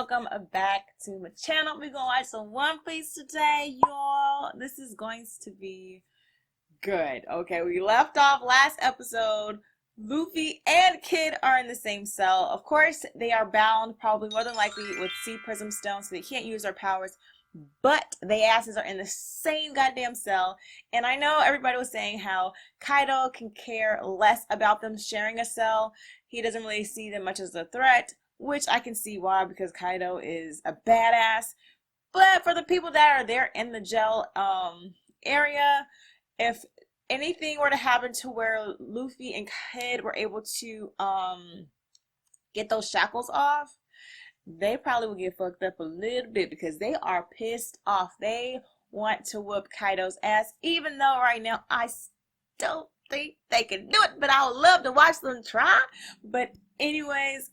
welcome back to my channel. We're gonna watch some One Piece today, y'all. This is going to be good. Okay, we left off last episode. Luffy and Kid are in the same cell. Of course, they are bound, probably more than likely, with Sea Prism Stone, so they can't use their powers. But they asses are in the same goddamn cell. And I know everybody was saying how Kaido can care less about them sharing a cell. He doesn't really see them much as a threat, which I can see why, because Kaido is a badass. But for the people that are there in the jail area, if anything were to happen to where Luffy and Kid were able to get those shackles off, they probably will get fucked up a little bit because they are pissed off. They want to whoop Kaido's ass, even though right now I still think they can do it, but I would love to watch them try. But anyways,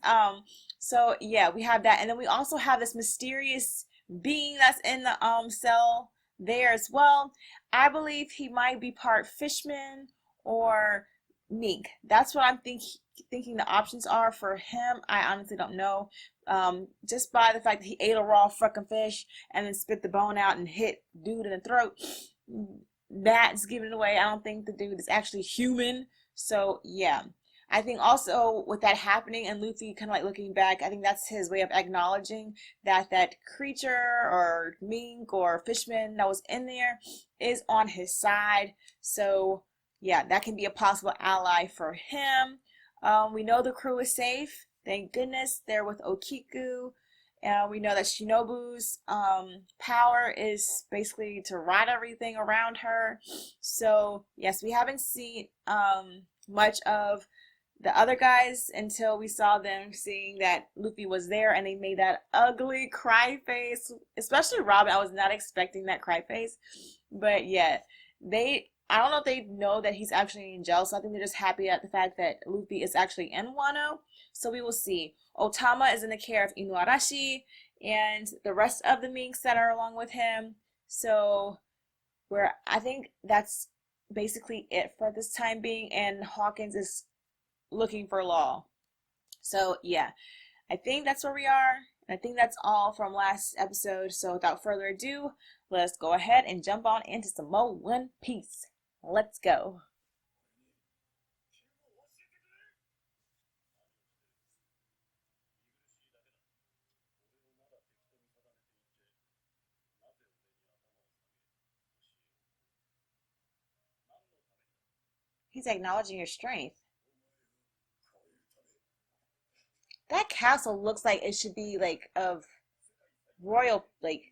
so yeah, we have that, and then we also have this mysterious being that's in the cell there as well. I believe he might be part fishman or mink. That's what I'm thinking the options are for him. I honestly don't know. Just by the fact that he ate a raw fucking fish and then spit the bone out and hit dude in the throat, that's giving it away. I don't think the dude is actually human. So yeah, I think also with that happening and Luffy kind of like looking back, I think that's his way of acknowledging that that creature or mink or fishman that was in there is on his side. So yeah, that can be a possible ally for him. We know the crew is safe. Thank goodness they're with Okiku. We know that Shinobu's power is basically to ride everything around her. So yes, we haven't seen much of the other guys until we saw them seeing that Luffy was there and they made that ugly cry face. Especially Robin, I was not expecting that cry face. But yeah, I don't know if they know that he's actually in jail, so I think they're just happy at the fact that Luffy is actually in Wano. So we will see. Otama is in the care of Inuarashi and the rest of the minks that are along with him. So I think that's basically it for this time being, and Hawkins is looking for Law. So yeah, I think that's where we are. I think that's all from last episode. So without further ado, let's go ahead and jump on into some more One Piece. Let's go. He's acknowledging your strength. That castle looks like it should be like of royal, like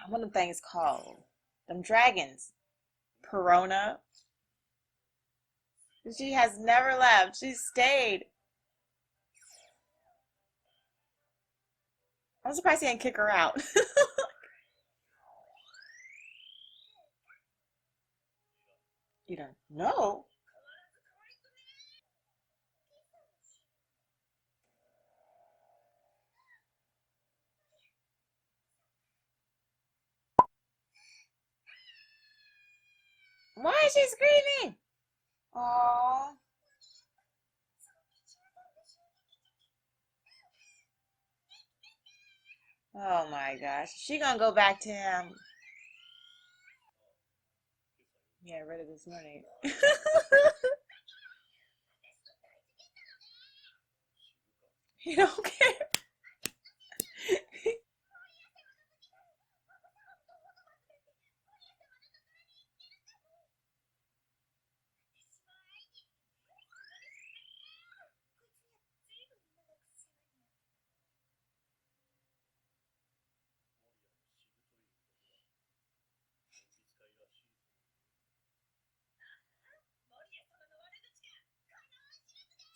what the things called? Them dragons. Perona. She has never left. She stayed. I'm surprised he didn't kick her out. You don't know. Why is she screaming? Oh. Oh my gosh. She gonna go back to him. Yeah, I read it this morning. You don't care.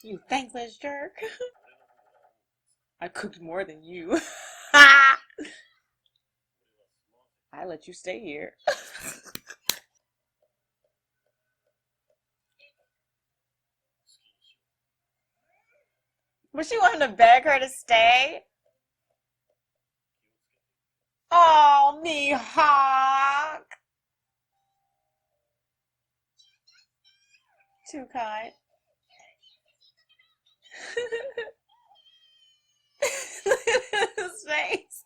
You thankless jerk. I cooked more than you. I let you stay here. Was she wanting to beg her to stay? Oh, Mihawk. Too kind. face.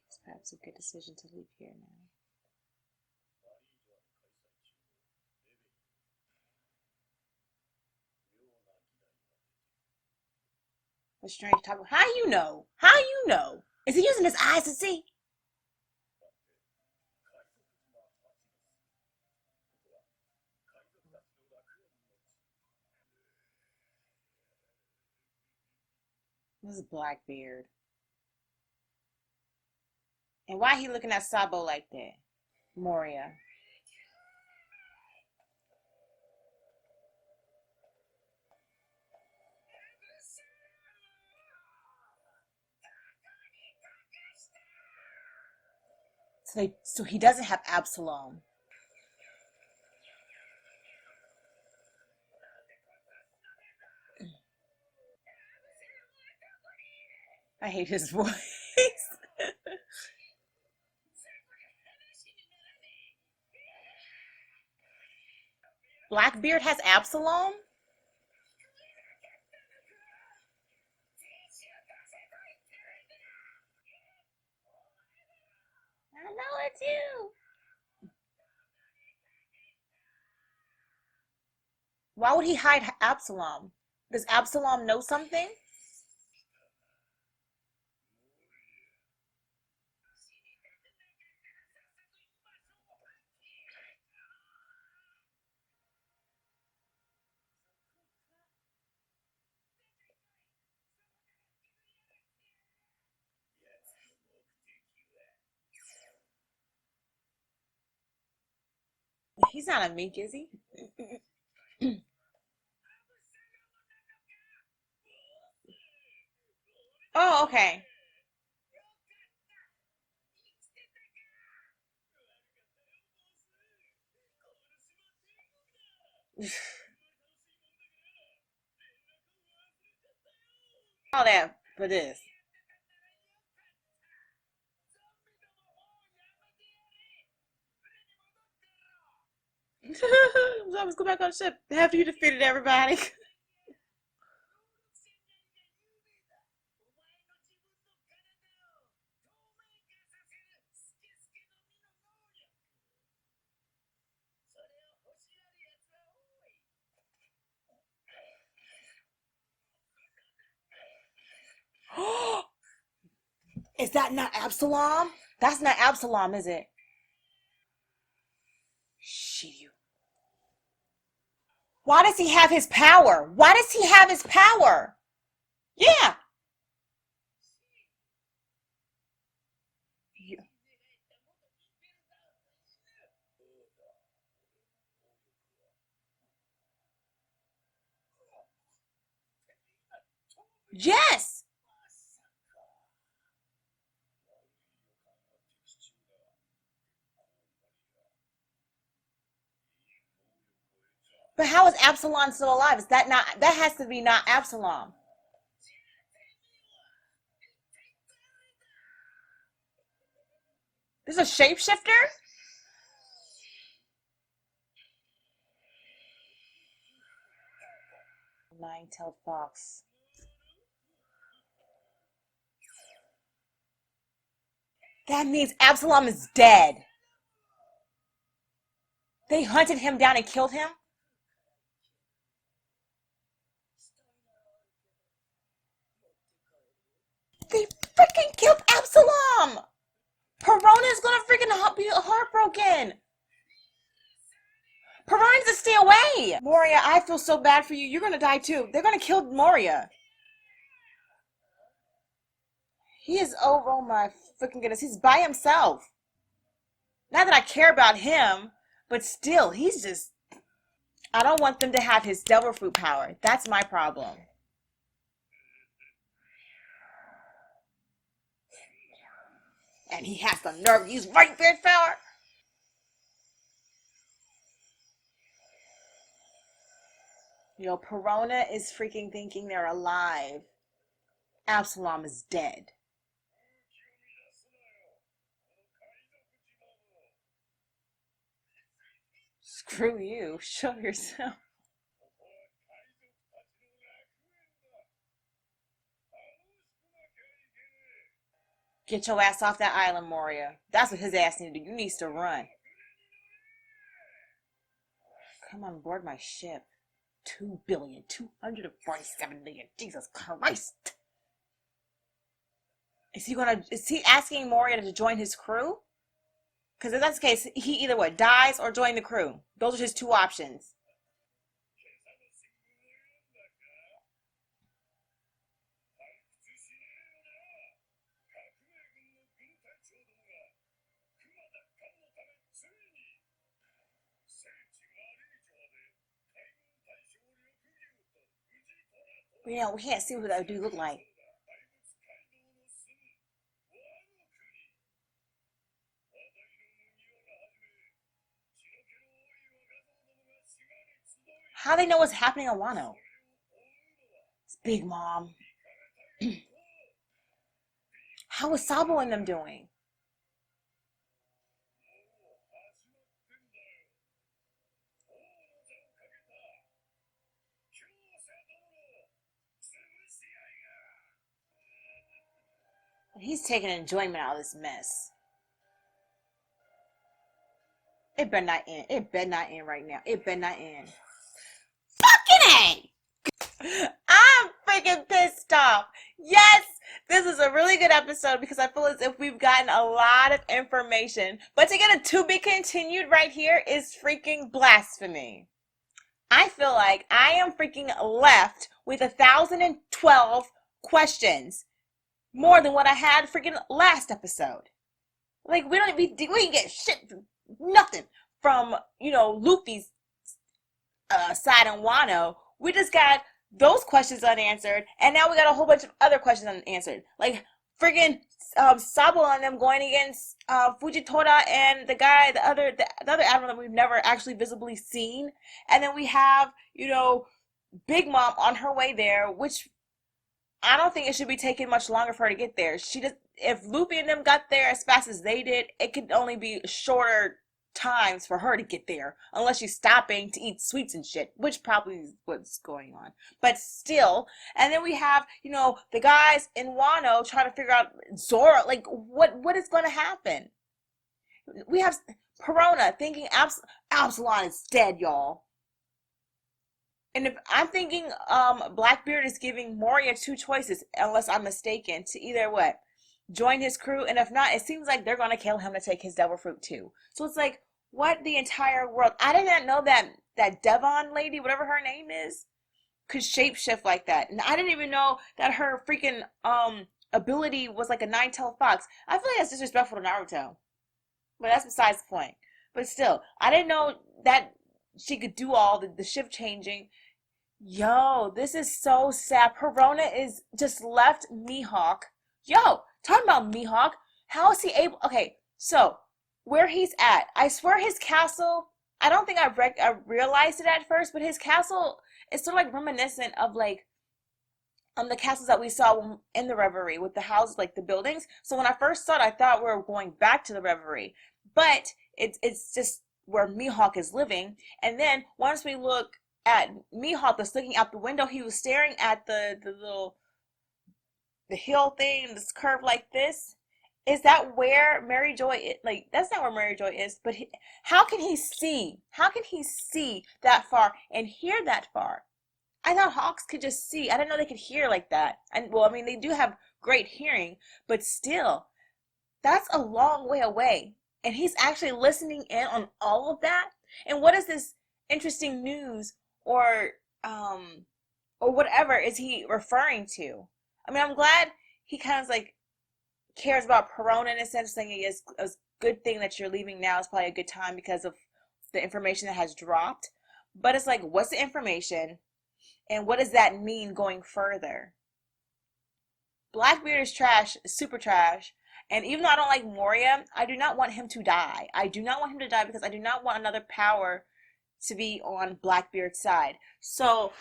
It's perhaps a good decision to leave here now. A strange type of. How you know? How you know? Is he using his eyes to see? This is Blackbeard. And why he looking at Sabo like that? Moriah. So he doesn't have Absalom. I hate his voice. Blackbeard has Absalom? I know it's you. Why would he hide Absalom? Does Absalom know something? He's not a mink, is he? Oh, okay. All that for this. Let's go back on ship after you defeated everybody. Is that not Absalom? That's not Absalom, is it? Shit. Why does he have his power? Why does he have his power? Yeah. Yes. But how is Absalom still alive? Is that not, that has to be not Absalom. This is a shapeshifter? Nine-tailed fox. That means Absalom is dead. They hunted him down and killed him? They freaking killed Absalom! Perona's gonna freaking be heartbroken. Perona needs to stay away. Moriah, I feel so bad for you. You're gonna die too. They're gonna kill Moriah. He is, oh my freaking goodness. He's by himself. Not that I care about him, but still, he's just, I don't want them to have his devil fruit power. That's my problem. And he has the nerve to use right beard power. Yo, Perona is freaking thinking they're alive. Absalom is dead. Screw you. Show yourself. Get your ass off that island, Moria. That's what his ass needs to do. You needs to run. Come on board my ship. 2,247,000,000. Jesus Christ. Is he asking Moria to join his crew? Because if that's the case, he either what, dies or join the crew. Those are his two options. You know, we can't see what that dude look like. How do they know what's happening in Wano? It's Big Mom. How is Sabo and them doing? He's taking enjoyment out of this mess. It better not end. It better not end right now. It better not end. Fucking A! I'm freaking pissed off. Yes, this is a really good episode because I feel as if we've gotten a lot of information. But to get a to be continued right here is freaking blasphemy. I feel like I am freaking left with 1,012 questions. More than what I had freaking last episode. Like, we didn't get shit, nothing from, Luffy's side on Wano. We just got those questions unanswered, and now we got a whole bunch of other questions unanswered. Like, freaking Sabo and them going against Fujitora and the other admiral that we've never actually visibly seen. And then we have, Big Mom on her way there, which I don't think it should be taking much longer for her to get there. If Luffy and them got there as fast as they did, it could only be shorter times for her to get there, unless she's stopping to eat sweets and shit, which probably is what's going on. But still, and then we have, the guys in Wano trying to figure out Zoro, like, what is going to happen? We have Perona thinking Absalom is dead, y'all. And if I'm thinking Blackbeard is giving Moria two choices, unless I'm mistaken, to either what? Join his crew, and if not, it seems like they're going to kill him to take his devil fruit too. So it's like, what the entire world? I did not know that Devon lady, whatever her name is, could shapeshift like that. And I didn't even know that her freaking ability was like a nine-tailed fox. I feel like that's disrespectful to Naruto. But that's besides the point. But still, I didn't know that she could do all the shift changing. Yo, this is so sad. Perona is just left Mihawk. Yo, talking about Mihawk, how is he able? Okay, so where he's at, I swear his castle. I don't think I realized it at first, but his castle is sort of like reminiscent of like the castles that we saw in the Reverie with the houses, like the buildings. So when I first saw it, I thought we were going back to the Reverie, but it's just where Mihawk is living. And then once we look at Mihawk that's looking out the window, he was staring at the hill thing, this curve like this. Is that where Mary Joy is? Like, that's not where Mary Joy is, but how can he see? How can he see that far and hear that far? I thought hawks could just see. I didn't know they could hear like that. And well, I mean, they do have great hearing, but still, that's a long way away. And he's actually listening in on all of that. And what is this interesting news or whatever is he referring to? I mean, I'm glad he kind of like cares about Perona in a sense, saying it's a good thing that you're leaving now. It's probably a good time because of the information that has dropped. But it's like, what's the information? And what does that mean going further? Blackbeard is trash, super trash. And even though I don't like Moria, I do not want him to die. I do not want him to die because I do not want another power to be on Blackbeard's side. So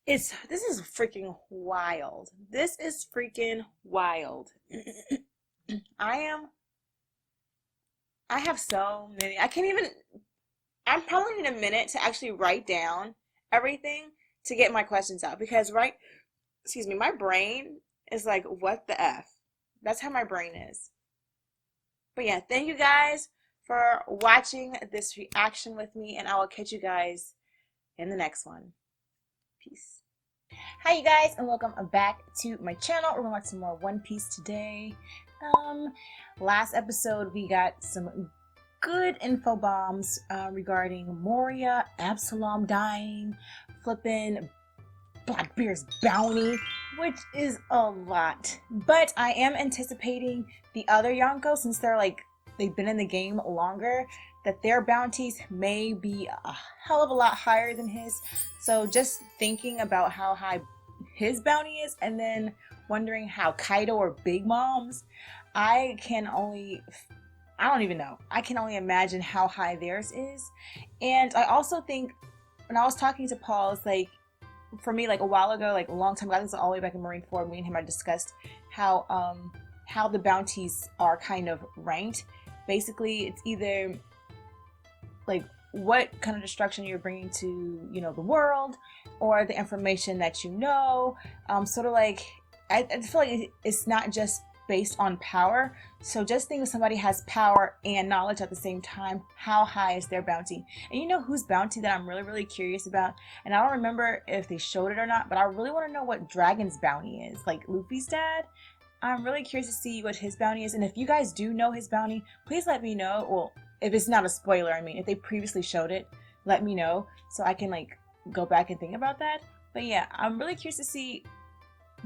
this is freaking wild. This is freaking wild. I have so many. I'm probably need a minute to actually write down everything to get my questions out because my brain is like, what the F? That's how my brain is. But yeah, thank you guys for watching this reaction with me, and I will catch you guys in the next one. Peace. Hi you guys, and welcome back to my channel. We're gonna watch some more One Piece today. Last episode we got some good info bombs regarding Moriah, Absalom dying, flipping Blackbeard's bounty, which is a lot. But I am anticipating the other Yonko, since they've been in the game longer, that their bounties may be a hell of a lot higher than his. So just thinking about how high his bounty is, and then wondering how Kaido or Big Mom's, I don't even know. I can only imagine how high theirs is. And I also think, when I was talking to Paul, it's like, for me, like a while ago, like a long time ago, I think it was all the way back in Marineford, me and him had discussed how the bounties are kind of ranked. Basically, it's either like what kind of destruction you're bringing to, you know, the world, or the information that you know. Sort of like, I feel like it's not just based on power. So just think if somebody has power and knowledge at the same time, how high is their bounty? And you know whose bounty that I'm really, really curious about? And I don't remember if they showed it or not, but I really want to know what Dragon's bounty is. Like Luffy's dad? I'm really curious to see what his bounty is. And if you guys do know his bounty, please let me know. Well, if it's not a spoiler, I mean, if they previously showed it, let me know so I can like go back and think about that. But yeah, I'm really curious to see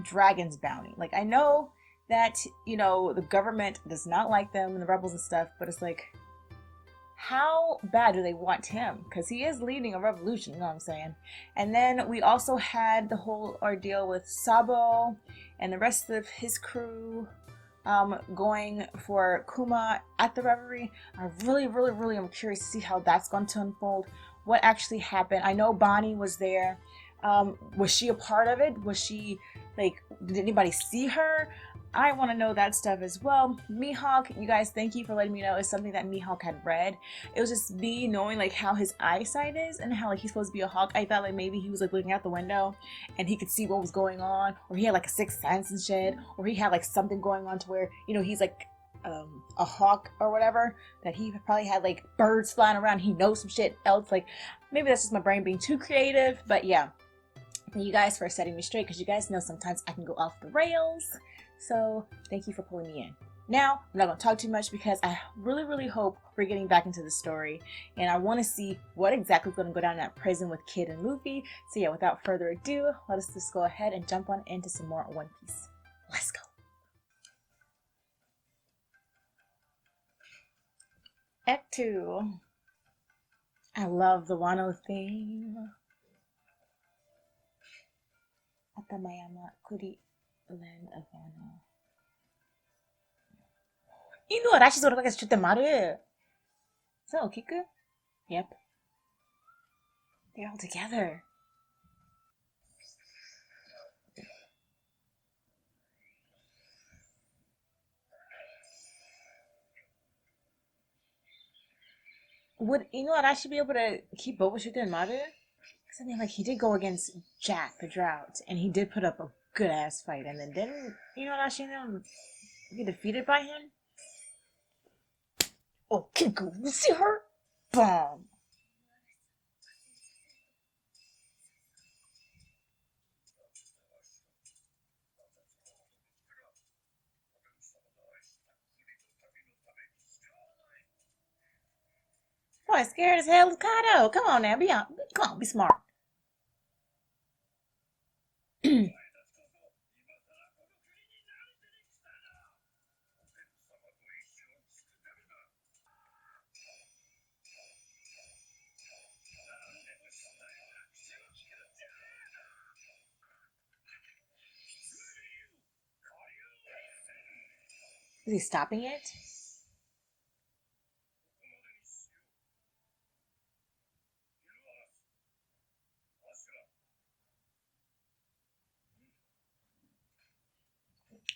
Dragon's bounty. Like, I know that, you know, the government does not like them and the rebels and stuff, but it's like, how bad do they want him? Because he is leading a revolution, you know what I'm saying? And then we also had the whole ordeal with Sabo and the rest of his crew going for Kuma at the Reverie. I really, really, really am curious to see how that's going to unfold. What actually happened? I know Bonnie was there. Was she a part of it? Was she, like, did anybody see her? I want to know that stuff as well. Mihawk, you guys, thank you for letting me know. It's something that Mihawk had read. It was just me knowing like how his eyesight is and how like he's supposed to be a hawk. I thought like maybe he was like looking out the window and he could see what was going on, or he had like a sixth sense and shit, or he had like something going on to where, you know, he's like a hawk or whatever, that he probably had like birds flying around. He knows some shit else. Like, maybe that's just my brain being too creative, but yeah. Thank you guys for setting me straight, because you guys know sometimes I can go off the rails. So thank you for pulling me in. Now, I'm not going to talk too much because I really, really hope we're getting back into the story. And I want to see what exactly is going to go down in that prison with Kid and Luffy. So yeah, without further ado, let us just go ahead and jump on into some more One Piece. Let's go. Act 2. I love the Wano theme. Atamayama, Kuri, land of Wano. Inu Arashi soraga chute maru. So, Kiku? Yep. They're all together. Would Inu Arashi be able to keep up with Shute and Maru? Because I mean, like, he did go against Jack the Drought, and he did put up a good ass fight, and then didn't Inu Arashi get defeated by him? Oh, Kiku, you see her? Bomb! Boy, scared as hell is Kaido. Come on now, come on, be smart. Is he stopping it?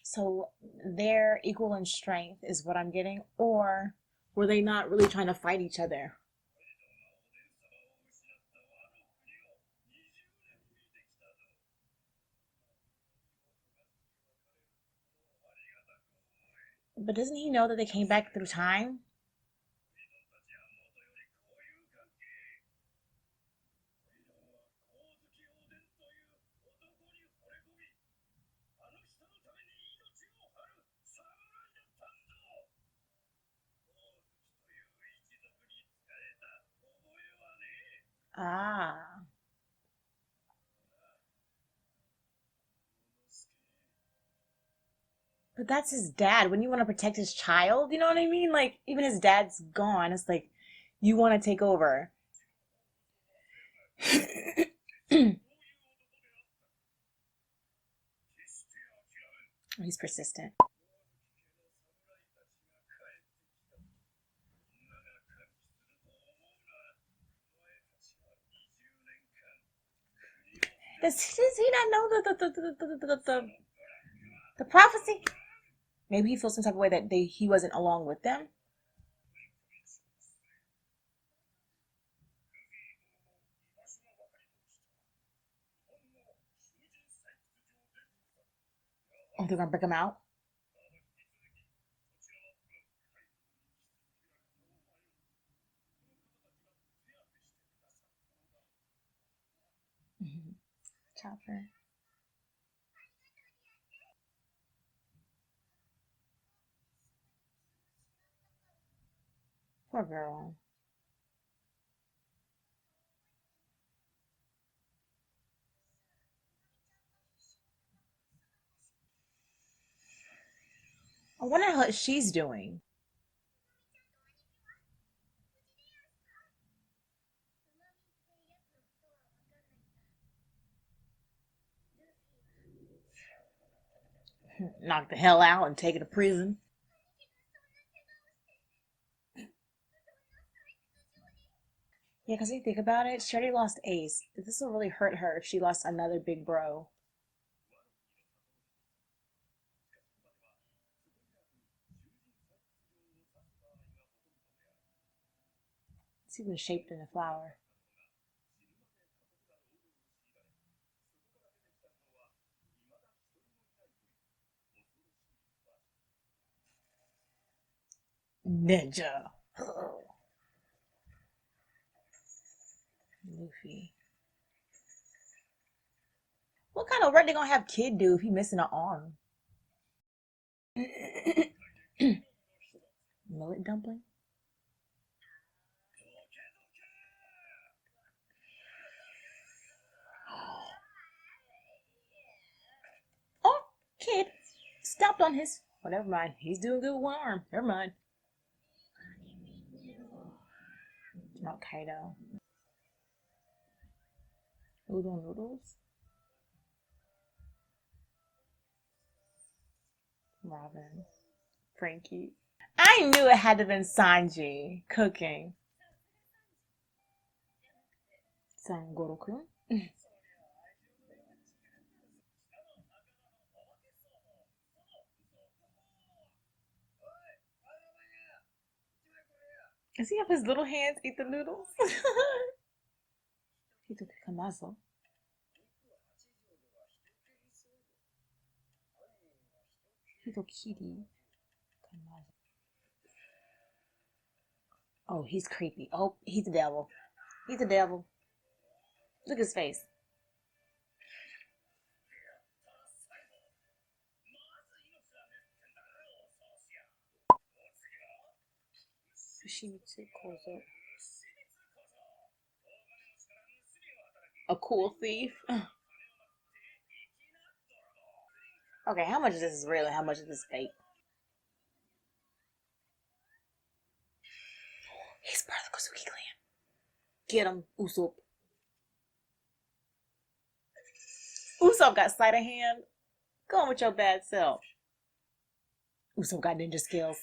So they're equal in strength is what I'm getting, or were they not really trying to fight each other? But doesn't he know that they came back through time? Ah. But that's his dad. When you want to protect his child, you know what I mean? Like, even his dad's gone. It's like, you want to take over. He's persistent. Does he not know the prophecy? Maybe he feels some type of way that he wasn't along with them. Oh, they're gonna break him out. Mm-hmm. Chopper. Poor girl. I wonder what she's doing. Knock the hell out and take her to prison. Yeah, because you think about it, she already lost Ace. This will really hurt her if she lost another big bro. It's even shaped in a flower. Ninja. Luffy. What kind of work they gonna have Kid do if he missing an arm? Millet dumpling? Oh, Kid stopped on his. Oh, never mind. He's doing good with one arm. Never mind. Not Kaido. Udon noodles? Robin. Frankie. I knew it had to have been Sanji cooking. Sangoro-kun? Does he have his little hands eat the noodles? He took Kamazo. He took Kitty. Kamazo. Oh, he's creepy. Oh, he's the devil. He's the devil. Look at his face. A cool thief. Okay, how much of this is real and how much of this is fake? He's part of the Kozuki clan. Get him, Usopp. Usopp got sleight of hand. Go on with your bad self. Usopp got ninja skills.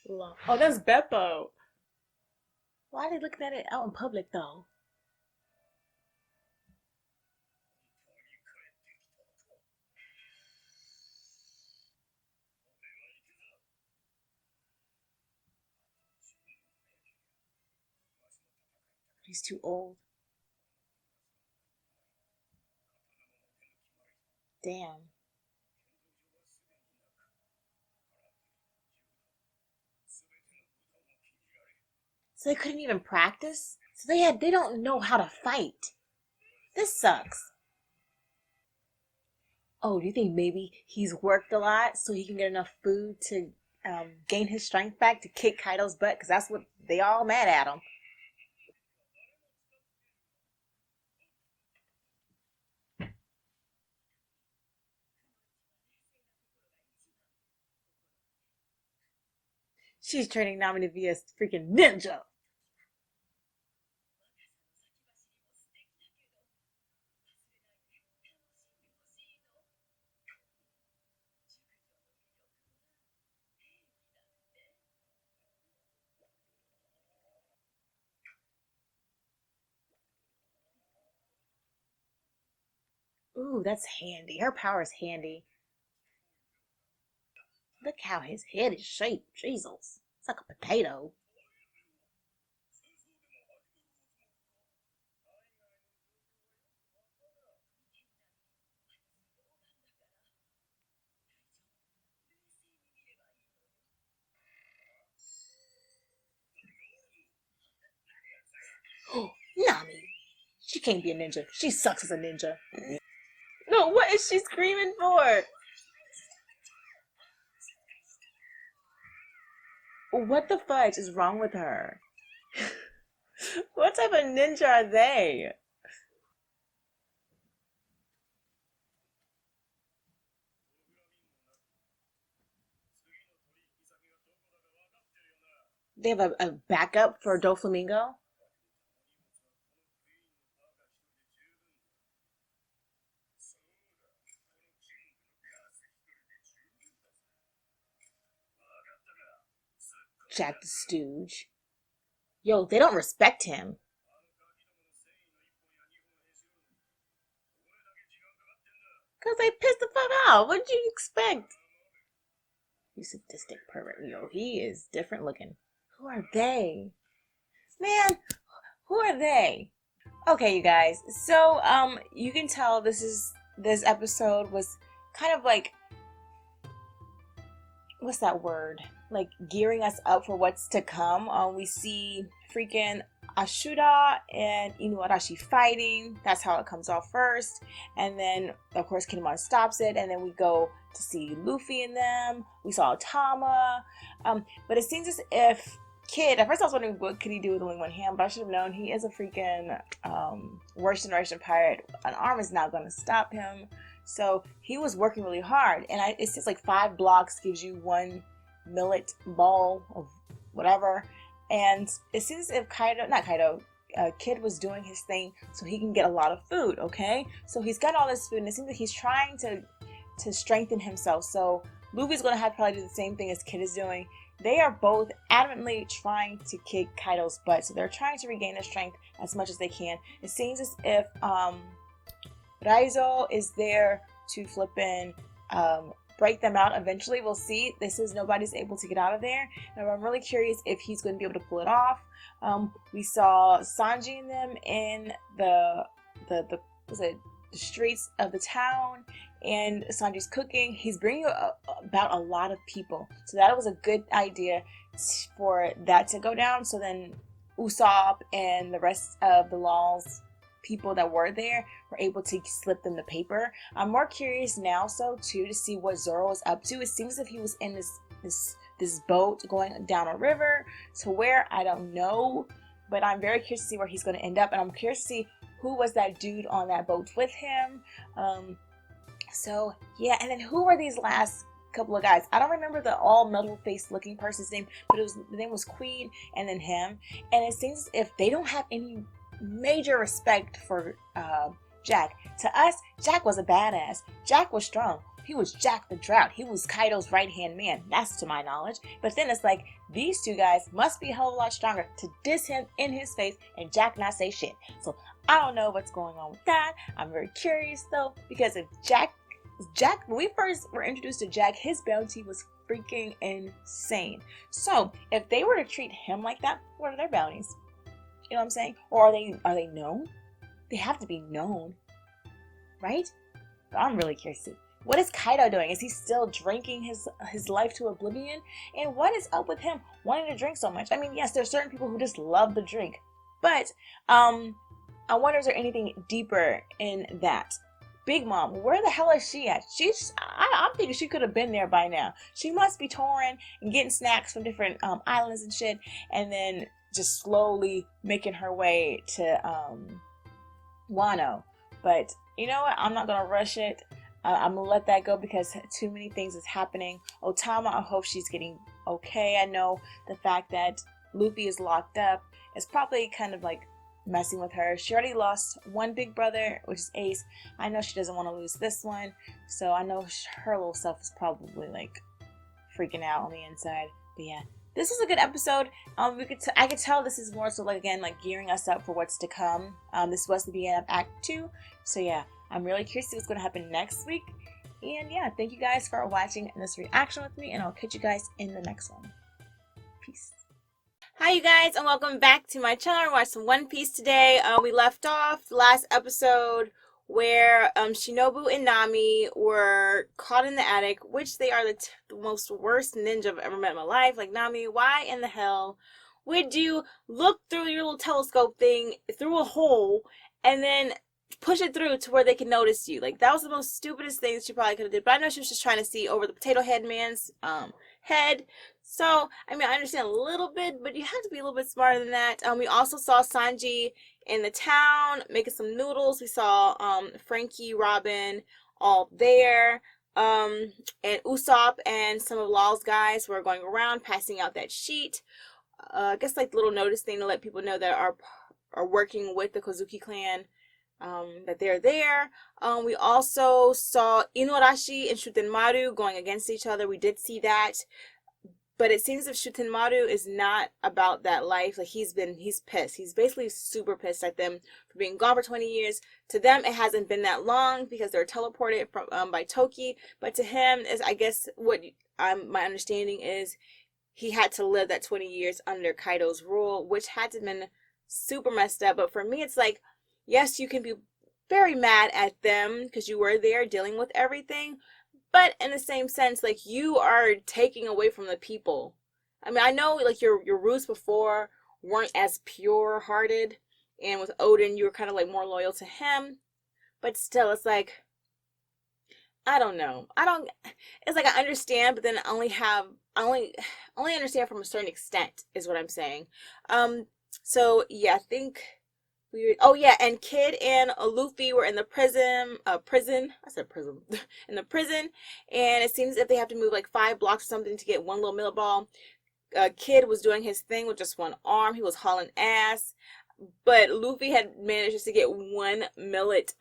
Oh, that's Beppo. Why are they looking at it out in public though? He's too old. Damn. So they couldn't even practice? So they don't know how to fight. This sucks. Oh, do you think maybe he's worked a lot so he can get enough food to gain his strength back to kick Kaido's butt? Because that's what they all mad at him. She's training Nami to be a freaking ninja. Ooh, that's handy. Her power is handy. Look how his head is shaped. Jesus. It's like a potato. Oh, Nami. She can't be a ninja. She sucks as a ninja. No, what is she screaming for? What the fudge is wrong with her? What type of ninja are they? They have a backup for Doflamingo? Jack the Stooge. Yo, they don't respect him. Because they pissed the fuck out. What did you expect? You sadistic pervert. Yo, he is different looking. Who are they? Man, who are they? Okay, you guys. So, you can tell this episode was kind of like, what's that word? Like gearing us up for what's to come. We see freaking Ashura and Inuarashi fighting. That's how it comes off first. And then, of course, Kinemon stops it. And then we go to see Luffy and them. We saw Tama. But it seems as if Kid, at first I was wondering what could he do with only one hand, but I should have known he is a freaking worst generation pirate. An arm is not going to stop him. So he was working really hard. And it seems like 5 blocks gives you 1 millet ball of whatever. And it seems as if Kid was doing his thing so he can get a lot of food, okay? So he's got all this food, and it seems like he's trying to strengthen himself. So Luffy's going to have to probably do the same thing as Kid is doing. They are both adamantly trying to kick Kaido's butt. So they're trying to regain their strength as much as they can. It seems as if Raizo is there to flippin' break them out. Eventually, we'll see. This is nobody's able to get out of there. And I'm really curious if he's going to be able to pull it off. We saw Sanji and them in the streets of the town, and Sanji's cooking. He's bringing about a lot of people, so that was a good idea for that to go down. So then Usopp and the rest of the Law's people that were there were able to slip them the paper. I'm more curious now, to see what Zoro is up to. It seems as if he was in this boat going down a river to where, I don't know, but I'm very curious to see where he's going to end up, and I'm curious to see who was that dude on that boat with him. So yeah, and then who were these last couple of guys? I don't remember the all metal face looking person's name, but the name was Queen and then him. And it seems as if they don't have any major respect for Jack. To us, Jack was a badass. Jack was strong. He was Jack the Drought. He was Kaido's right-hand man. That's to my knowledge. But then it's like, these two guys must be a hell of a lot stronger to diss him in his face and Jack not say shit. So I don't know what's going on with that. I'm very curious though, because if Jack, when we first were introduced to Jack, his bounty was freaking insane. So if they were to treat him like that, what are their bounties? You know what I'm saying? Or are they known? They have to be known, right? But I'm really curious to see. What is Kaido doing? Is he still drinking his life to oblivion? And what is up with him wanting to drink so much? I mean, yes, there's certain people who just love the drink, but I wonder, is there anything deeper in that? Big Mom, where the hell is she at? I'm thinking she could have been there by now. She must be touring and getting snacks from different islands and shit, and then just slowly making her way to Wano. But you know what? I'm not gonna rush it. I'm gonna let that go because too many things is happening. Otama, I hope she's getting okay. I know the fact that Luffy is locked up is probably kind of like messing with her. She already lost one big brother, which is Ace. I know she doesn't want to lose this one, so I know her little self is probably like freaking out on the inside. But yeah, this was a good episode. I could tell this is more so like, again, like gearing us up for what's to come. This was the beginning of Act 2, so yeah, I'm really curious to see what's going to happen next week. And yeah, thank you guys for watching this reaction with me, and I'll catch you guys in the next one. Peace. Hi you guys, and welcome back to my channel. We're watching some One Piece today. We left off the last episode where Shinobu and Nami were caught in the attic, which they are the most worst ninja I've ever met in my life. Like, Nami, why in the hell would you look through your little telescope thing through a hole and then push it through to where they can notice you? Like, that was the most stupidest thing that she probably could have did. But I know she was just trying to see over the Potato Head man's head. So, I mean, I understand a little bit, but you have to be a little bit smarter than that. We also saw Sanji in the town making some noodles. We saw Frankie, Robin, all there. And Usopp and some of Law's guys were going around passing out that sheet. I guess like the little notice thing to let people know that are working with the Kozuki clan, that they're there. We also saw Inuarashi and Shutenmaru going against each other. We did see that. But it seems if Shutenmaru is not about that life. Like, he's pissed. He's basically super pissed at them for being gone for 20 years. To them, it hasn't been that long because they're teleported from by Toki. But to him, is I guess what my understanding is, he had to live that 20 years under Kaido's rule, which had to have been super messed up. But for me, it's like, yes, you can be very mad at them because you were there dealing with everything. But in the same sense, like, you are taking away from the people. I mean, I know, like, your roots before weren't as pure-hearted, and with Odin, you were kind of, like, more loyal to him. But still, it's like, I don't know. It's like I understand, but then I only understand from a certain extent, is what I'm saying. So, yeah, I think... Oh yeah, and Kid and Luffy were in the prison. I said prison. In the prison, and it seems as if they have to move like 5 blocks or something to get one little millet ball. Kid was doing his thing with just one arm. He was hauling ass, but Luffy had managed just to get one millet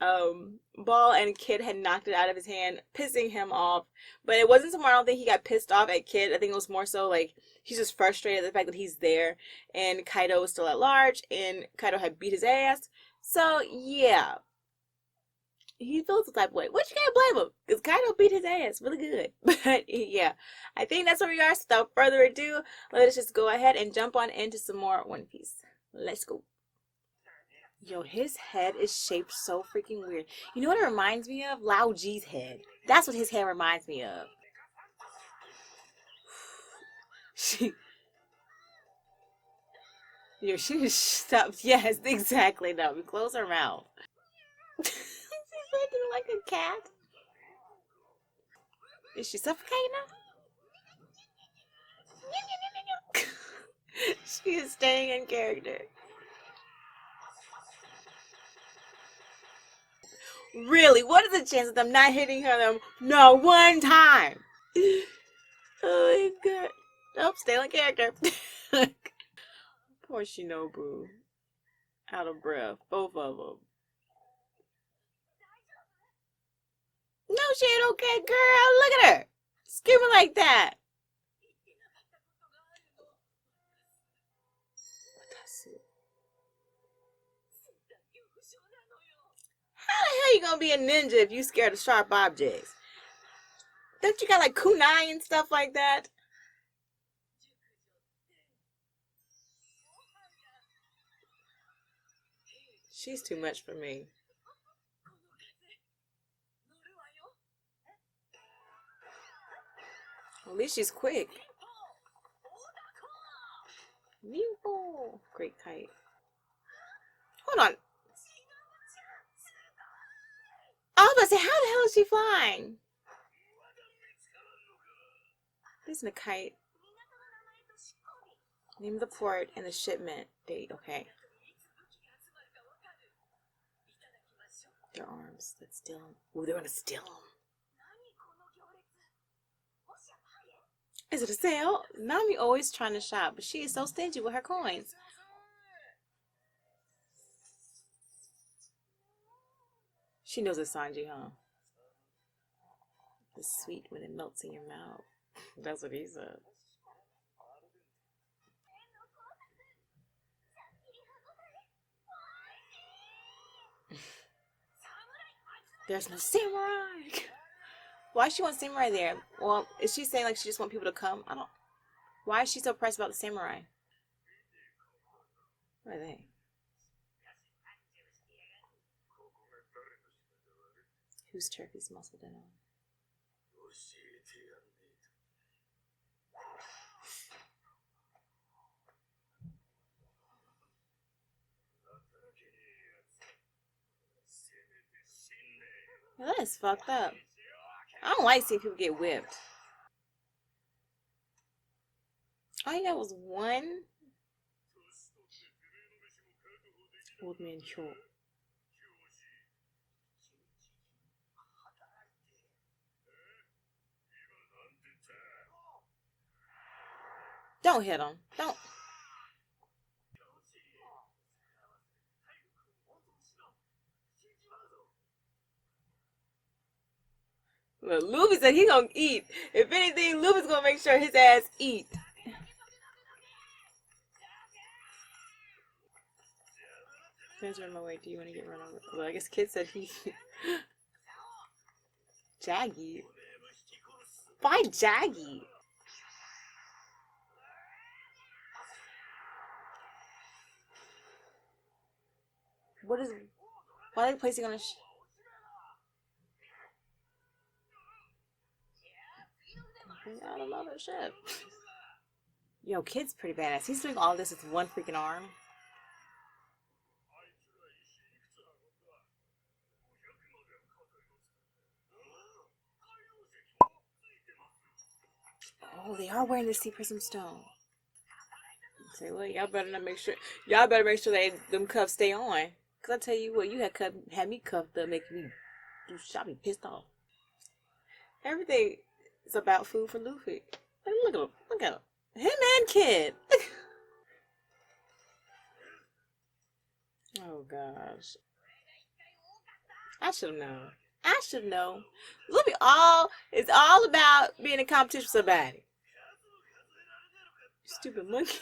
ball, and Kid had knocked it out of his hand, pissing him off. But it wasn't somewhere, I don't think he got pissed off at Kid. I think it was more so like he's just frustrated at the fact that he's there, and Kaido was still at large, and Kaido had beat his ass. So yeah, he feels the type of way, which you can't blame him, because Kaido beat his ass really good. But yeah, I think that's where we are. So without further ado, let us just go ahead and jump on into some more One Piece. Let's go. Yo, his head is shaped so freaking weird. You know what it reminds me of? Lao G's head. That's what his head reminds me of. Yo, she just stopped. Yes, exactly. No, we close her mouth. She's making like a cat. Is she suffocating her? She is staying in character. Really, what is the chance of them not hitting her no one time? Oh my god. Nope, stay in character. Poor Shinobu. Out of breath. Both of them. No, she ain't okay, girl. Look at her. Screaming like that. How the hell you gonna be a ninja if you scared of sharp objects? Don't you got like kunai and stuff like that? She's too much for me. At least she's quick. Beautiful. Great kite. Hold on. I was about to say, how the hell is she flying? Isn't a kite. Name of the port and the shipment date. Okay. Their arms. Let's steal them. Ooh, they're gonna steal them. Is it a sale? Nami always trying to shop, but she is so stingy with her coins. She knows it's Sanji, huh? It's sweet when it melts in your mouth. That's what he said. There's no samurai. Why she want samurai there? Well, is she saying like she just want people to come? I don't. Why is she so pressed about the samurai? Where are they? Whose turkey's muscled in on? Yeah, that is fucked up. I don't like seeing people get whipped. All you got was one old man short. Don't hit him. Don't. Look, Luffy said he gonna eat. If anything, Luffy's gonna make sure his ass eat. There's run my way. Do you want to get run over? Well, I guess Kid said he. Jaggy. Why Jaggy? What is? Why are they placing on a? Out another ship. Yo, Kid's pretty badass. He's doing all this with one freaking arm. Oh, they are wearing the Sea Prism Stone. Say, well, y'all better not make sure. Y'all better make sure them cuffs stay on. Cause I tell you what, you had me cuffed up, making me do shopping, pissed off. Everything is about food for Luffy. Like, look at him. Look at him. Him and Kid. Oh gosh. I should have known. I should know. Luffy it's all about being in competition with somebody. Stupid monkey.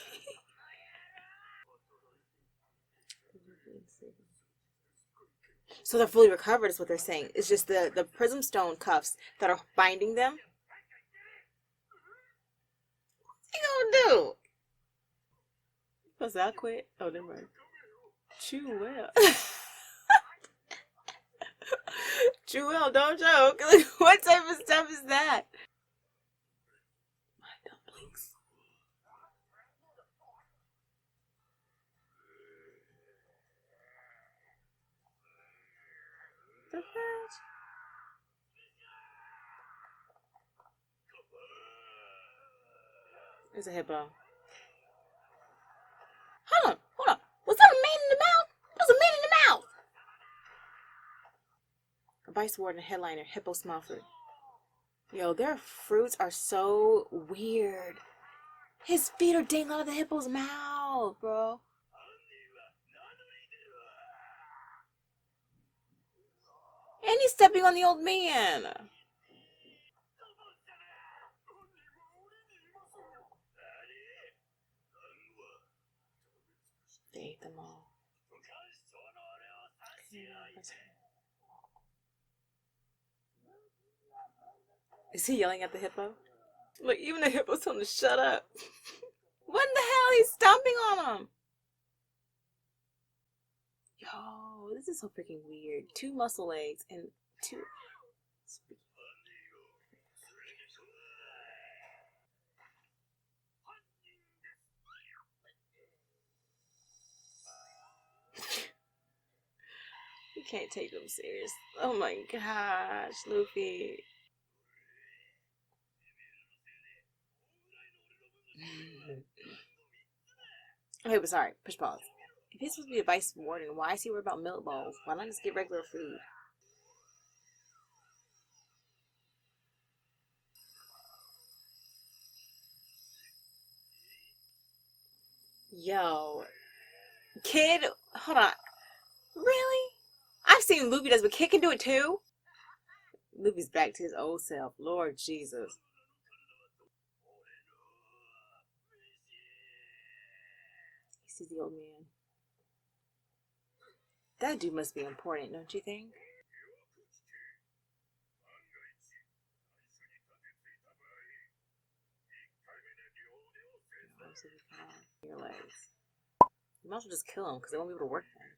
So they're fully recovered is what they're saying. It's just the prism stone cuffs that are binding them. What you gonna do? What's that quit? Oh, never mind. Chew well. Chew well, don't joke. What type of stuff is that? My dumplings. The heck? There's a hippo. Hold on. Was that a man in the mouth? That was a man in the mouth. A vice warden, a headliner, hippo smile fruit. Yo, their fruits are so weird. His feet are dangling out of the hippo's mouth, bro. And he's stepping on the old man. They ate them all. Is he yelling at the hippo? Look, even the hippo's telling him to shut up. What in the hell? He's stomping on him. Yo, this is so freaking weird. 2 muscle legs and 2... You can't take them serious. Oh my gosh, Luffy. Okay, but sorry, push pause. If he's supposed to be a vice warden, why is he worried about milk balls? Why not just get regular food? Yo. Kid, hold on. Really? I've seen Luffy does, but Kid can do it too? Luffy's back to his old self. Lord Jesus. He sees the old man. That dude must be important, don't you think? Your legs. You might as well just kill him because they won't be able to work then.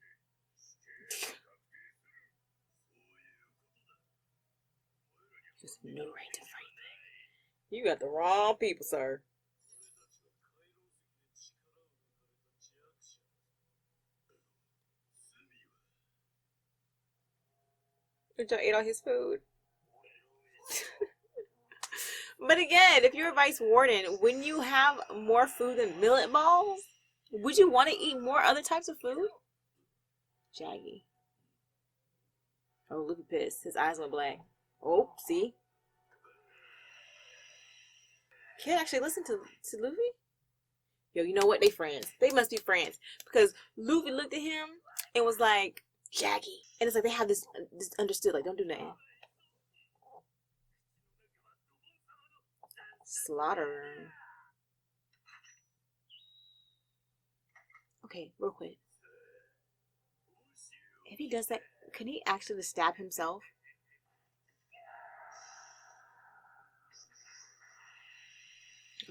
Just no right to fight. You got the wrong people, sir. Y'all ate all his food. But again, if you're a vice warden, wouldn't you have more food than millet balls? Would you want to eat more other types of food? Jaggy. Oh, Luffy pissed. His eyes went black. Oh, see? Can't actually listen to Luffy? Yo, you know what? They friends. They must be friends. Because Luffy looked at him and was like, Jaggy. And it's like they have this understood, like, don't do nothing. Slaughter. Okay, real quick. If he does that, can he actually stab himself?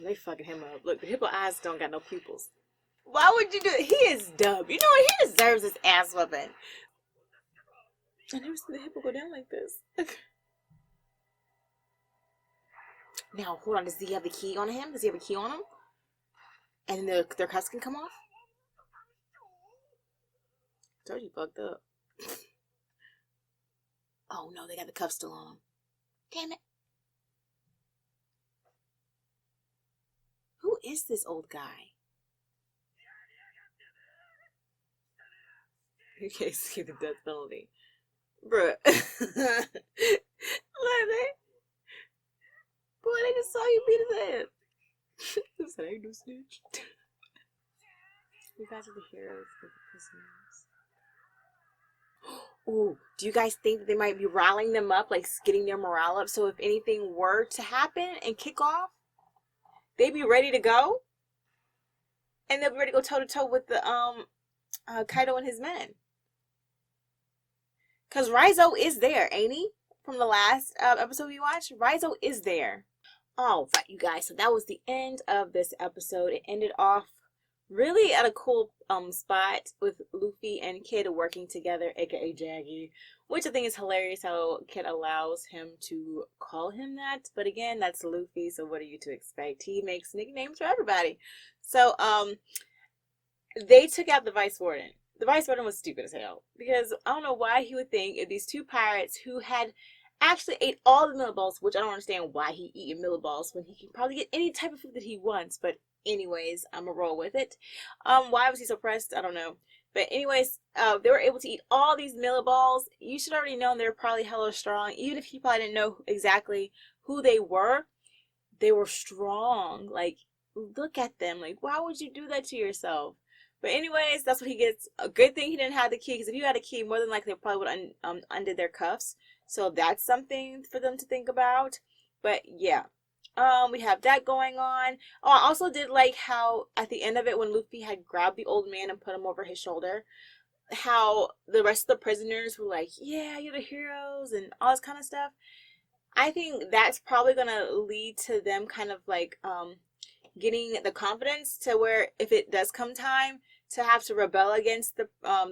They fucking him up. Look, the hippo eyes don't got no pupils. Why would you do it? He is dumb. You know what? He deserves his ass whooping. I never seen the hippo go down like this. Now, hold on. Does he have the key on him? Does he have a key on him? And then their cuffs can come off? I told you fucked up. Oh no, they got the cuffs still on him. Damn it. Who is this old guy? You can't see the death penalty. Bruh. Look, boy, they just saw you beat his head. He said, I ain't no snitch. You guys are the heroes of the prisoners. Ooh, do you guys think that they might be rallying them up, like getting their morale up, so if anything were to happen and kick off, they'd be ready to go? And they'll be ready to go toe-to-toe with the Kaido and his men. Because Raizo is there, ain't he? From the last episode we watched, Raizo is there. All right, you guys. So that was the end of this episode. It ended off really at a cool spot with Luffy and Kid working together, aka Jaggy, which I think is hilarious how Kid allows him to call him that. But again, that's Luffy, so what are you to expect? He makes nicknames for everybody. So they took out the Vice Warden. The Vice Warden was stupid as hell because I don't know why he would think if these 2 pirates who had actually ate all the millet balls, which I don't understand why he eating millet balls when he can probably get any type of food that he wants, but anyways, I'm gonna roll with it. Why was he so pressed? I don't know. But anyways, they were able to eat all these millet balls. You should already know they're probably hella strong. Even if he probably didn't know exactly who they were strong. Like, look at them. Like, why would you do that to yourself? But anyways, that's what he gets. A good thing he didn't have the key, because if you had a key, more than likely they probably would have undid their cuffs. So that's something for them to think about. But yeah. We have that going on. Oh, I also did like how at the end of it, when Luffy had grabbed the old man and put him over his shoulder, how the rest of the prisoners were like, yeah, you're the heroes and all this kind of stuff. I think that's probably gonna lead to them kind of like getting the confidence to where if it does come time to have to rebel against the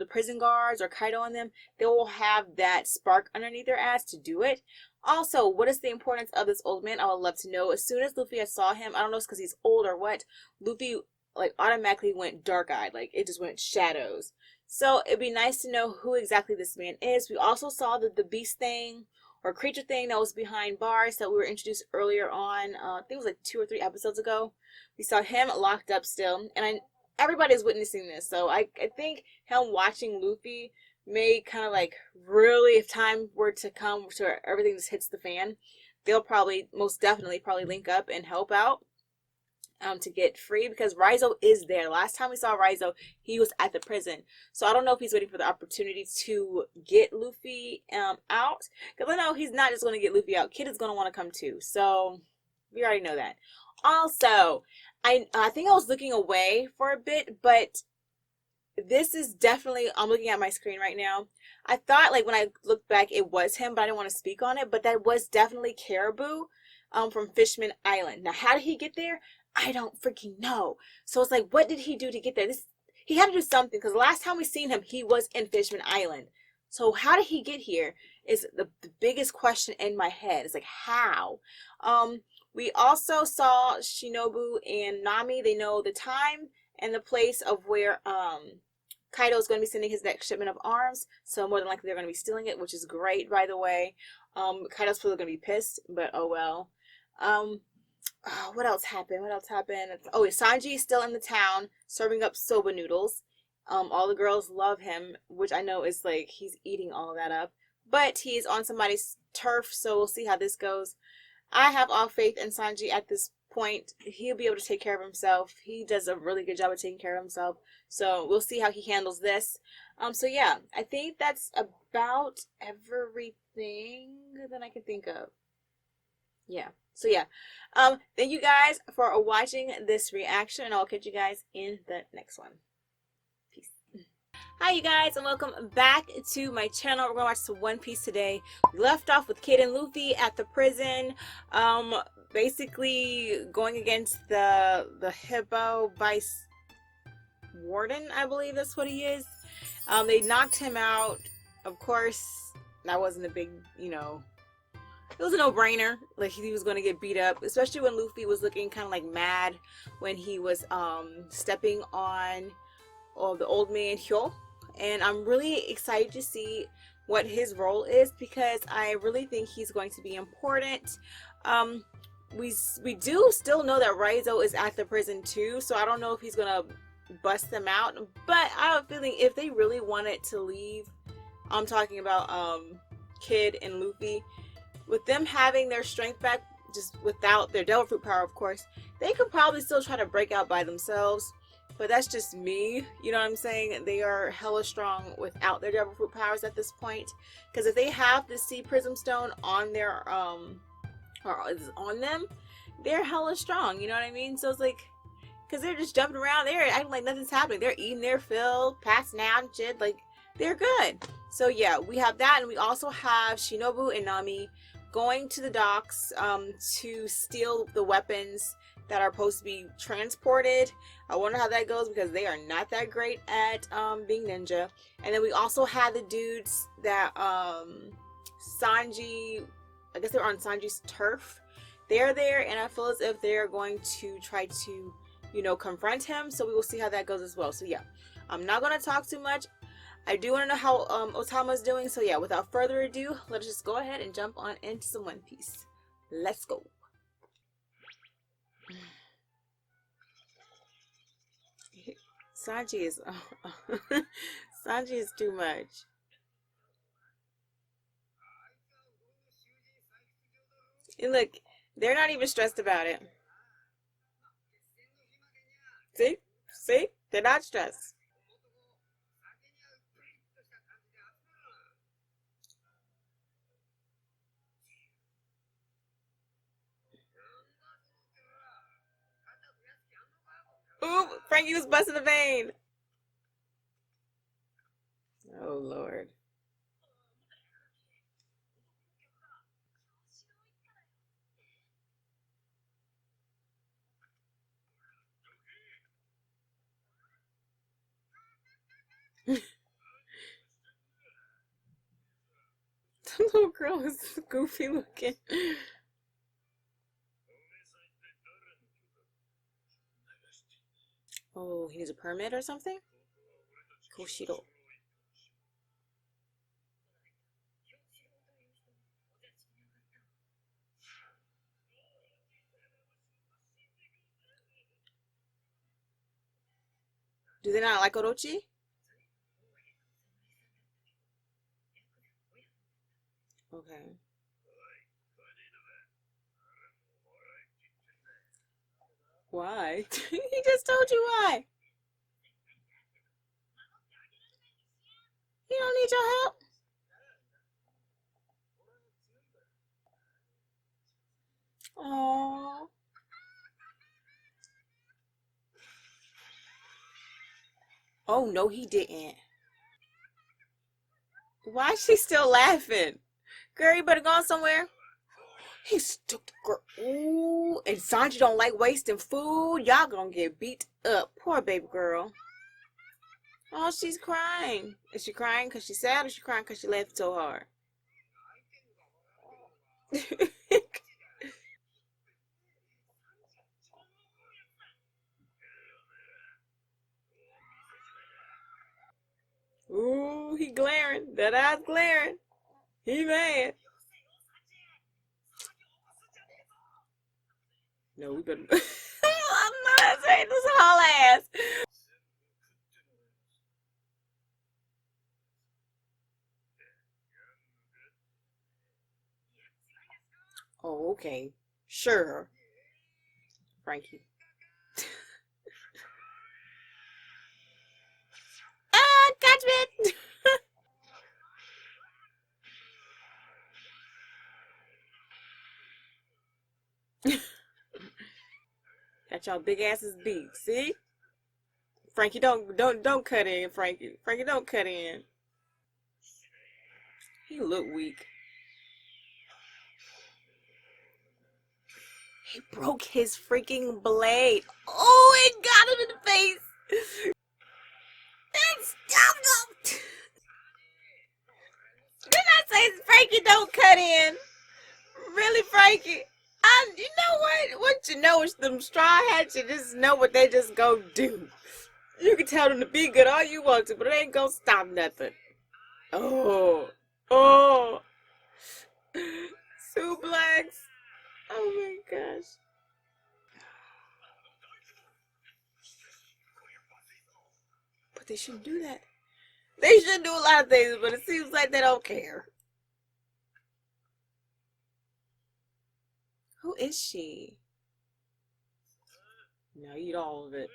prison guards or Kaido and them, they will have that spark underneath their ass to do it. Also, what is the importance of this old man? I would love to know. As soon as Luffy saw him, I don't know if it's because he's old or what, Luffy like automatically went dark-eyed. Like it just went shadows. So it'd be nice to know who exactly this man is. We also saw the beast thing or creature thing that was behind bars that we were introduced earlier on. I think it was like 2 or 3 episodes ago. We saw him locked up still, and everybody's witnessing this. So I think him watching Luffy may kind of like really, if time were to come to everything just hits the fan, they'll probably most definitely probably link up and help out to get free, because Raizo is there. Last time we saw Raizo, he was at the prison. So I don't know if he's waiting for the opportunity to get Luffy out, because I know he's not just going to get Luffy out. Kid is going to want to come too. So we already know that. Also, I think I was looking away for a bit, but this is definitely, I'm looking at my screen right now. I thought like when I looked back it was him, but I didn't want to speak on it. But that was definitely Caribou from Fishman Island. Now, how did he get there? I don't freaking know. So it's like, what did he do to get there? He had to do something, because the last time we seen him, he was in Fishman Island. So how did he get here is the biggest question in my head. It's like, how? We also saw Shinobu and Nami. They know the time and the place of where Kaido is going to be sending his next shipment of arms. So more than likely they're going to be stealing it, which is great, by the way. Kaido's probably going to be pissed, but oh well. What else happened? Oh, Sanji is still in the town serving up soba noodles. All the girls love him, which I know is like he's eating all of that up. But he's on somebody's turf, so we'll see how this goes. I have all faith in Sanji at this point. He'll be able to take care of himself. He does a really good job of taking care of himself. So we'll see how he handles this. So yeah, I think that's about everything that I can think of. Yeah. So yeah, thank you guys for watching this reaction, and I'll catch you guys in the next one. Peace. Hi you guys, and welcome back to my channel. We're gonna watch some One Piece today. We left off with Kid and Luffy at the prison, basically going against the Hippo Vice Warden, I believe that's what he is. They knocked him out. Of course, that wasn't a big, it was a no-brainer. Like, he was going to get beat up, especially when Luffy was looking kind of like mad when he was stepping on the old man Hyo. And I'm really excited to see what his role is, because I really think he's going to be important. We do still know that Raizo is at the prison too, so I don't know if he's going to bust them out. But I have a feeling if they really wanted to leave, I'm talking about Kid and Luffy, with them having their strength back, just without their devil fruit power, of course, they could probably still try to break out by themselves. But that's just me, you know what I'm saying? They are hella strong without their devil fruit powers at this point. Because if they have the Sea Prism Stone on their, or on them, they're hella strong, you know what I mean? So it's like, because they're just jumping around, they're acting like nothing's happening. They're eating their fill, passing out and shit, like, they're good. So yeah, we have that, and we also have Shinobu and Nami going to the docks to steal the weapons that are supposed to be transported. I wonder how that goes, because they are not that great at being ninja. And then we also had the dudes that Sanji, I guess they're on Sanji's turf. They're there, and I feel as if they're going to try to, confront him. So we will see how that goes as well. So yeah, I'm not going to talk too much. I do want to know how Otama's doing. So yeah, without further ado, let's just go ahead and jump on into some One Piece. Let's go. Sanji is Sanji is too much. And look, they're not even stressed about it. See, they're not stressed. Ooh, Frankie was busting a vein. Oh, Lord. Little girl is goofy looking. Oh, he needs a permit or something? Koshiro. Do they not like Orochi? Okay. Why? He just told you why. He don't need your help. Aww. Oh, no, he didn't. Why is she still laughing? Girl, you better go on somewhere. He stuck the girl. Ooh, and Sanji don't like wasting food. Y'all gonna get beat up. Poor baby girl. Oh, she's crying. Is she crying because she's sad or is she crying because she laughed so hard? Ooh, he glaring. That eye's glaring. He mad. No, we better. I'm not saying this whole ass. Oh, okay. Sure. Frankie. Ah, catch it! Got y'all big asses beat. See? Frankie, don't cut in, Frankie. Frankie, don't cut in. He look weak. He broke his freaking blade. Oh, it got him in the face. That's dumb. Didn't I say Frankie don't cut in? Really, Frankie? You know what? What you know is them straw hats. You just know what they just go do. You can tell them to be good all you want to, but it ain't gonna stop nothing. Oh, oh, suplex. Oh my gosh. But they shouldn't do that. They should do a lot of things, but it seems like they don't care. Who is she? No, eat all of it.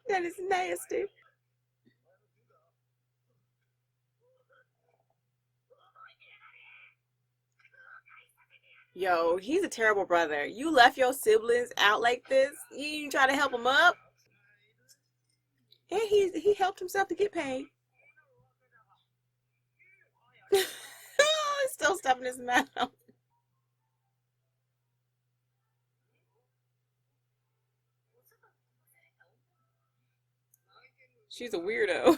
That is nasty. Yo, he's a terrible brother. You left your siblings out like this. You didn't try to help them up. And he helped himself to get paid. He's still stuffing his mouth. She's a weirdo.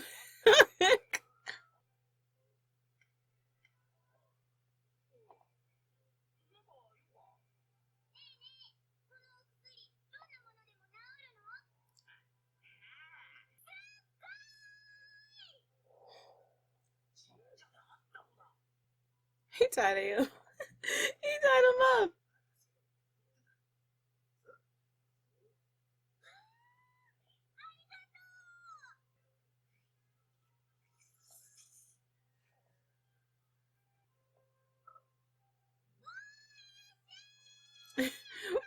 He tied him. He tied him up.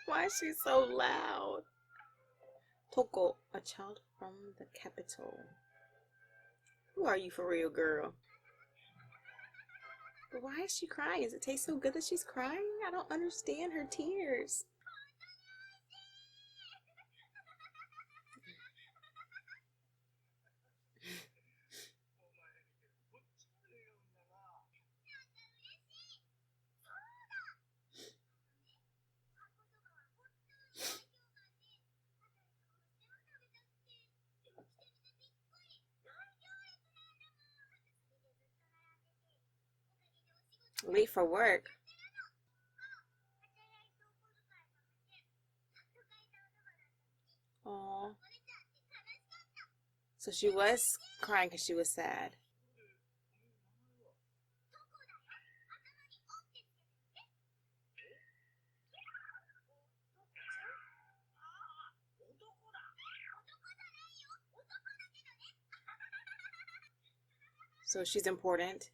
Why is she so loud? Toko, a child from the capital. Who are you for real, girl? But why is she crying? Does it taste so good that she's crying? I don't understand her tears. Late for work. Aww. So she was crying because she was sad. So she's important.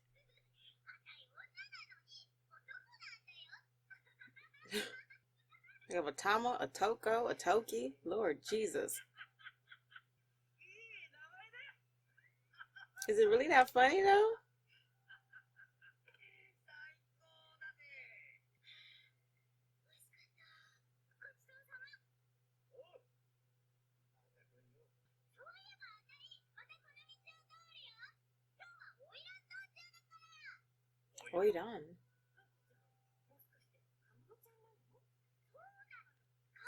We have a Tama, a Toko, a Toki. Lord Jesus. Is it really that funny though? Oiran.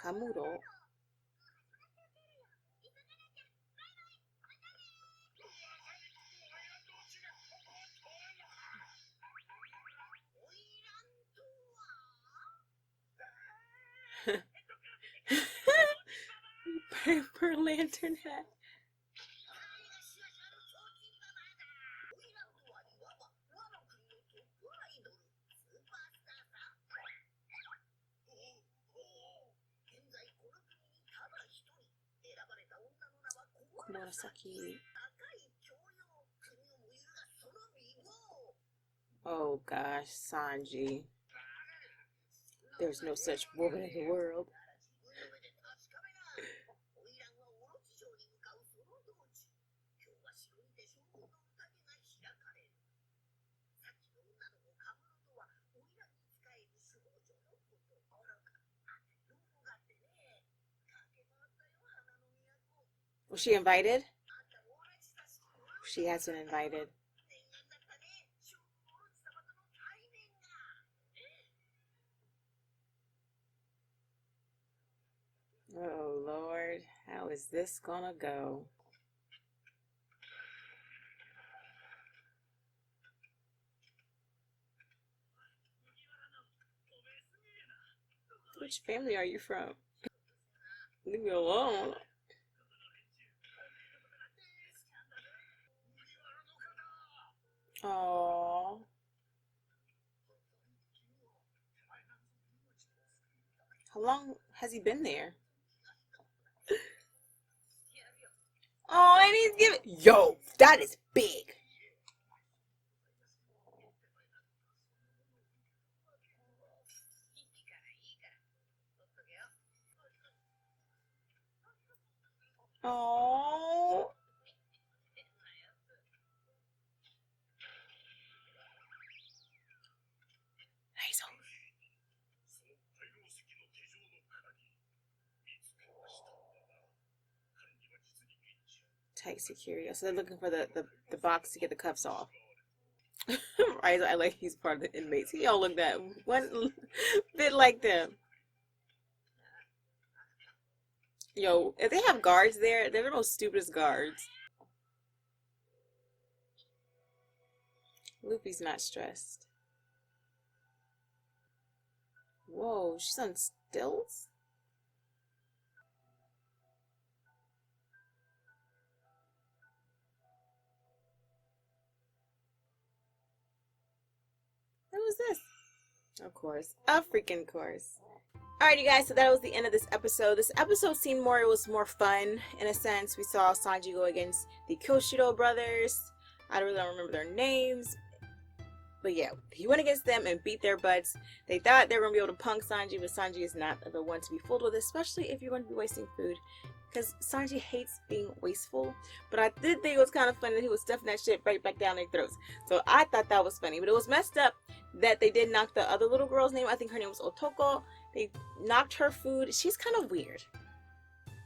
Kamuro. Per lantern hat. Komurasaki. Oh gosh, Sanji. There's no such woman in the world. Was she invited? She has been invited. Oh Lord, how is this gonna go? Which family are you from? Leave me alone. Aww. How long has he been there? Oh, and he's giving. Yo, that is big. Oh. Tight security. So they're looking for the box to get the cuffs off. Right, I like he's part of the inmates. He don't look that one bit like them. Yo, if they have guards there, they're the most stupidest guards. Luffy's not stressed. Whoa, she's on stilts? What was this? Of course. A freaking course. Alright, you guys, so that was the end of this episode. This episode seemed more, it was more fun in a sense. We saw Sanji go against the Koshiro brothers. I really don't remember their names. But yeah, he went against them and beat their butts. They thought they were going to be able to punk Sanji, but Sanji is not the one to be fooled with, especially if you're going to be wasting food. Because Sanji hates being wasteful. But I did think it was kind of funny that he was stuffing that shit right back down their throats. So I thought that was funny. But it was messed up that they did knock the other little girl's name. I think her name was Otoko. They knocked her food. She's kind of weird.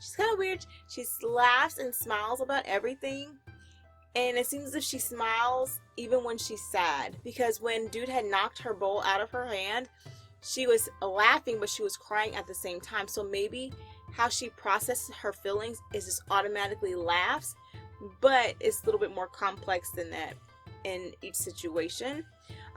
She's kind of weird. She laughs and smiles about everything. And it seems as if she smiles even when she's sad. Because when dude had knocked her bowl out of her hand, she was laughing, but she was crying at the same time. So maybe how she processes her feelings is just automatically laughs. But it's a little bit more complex than that in each situation.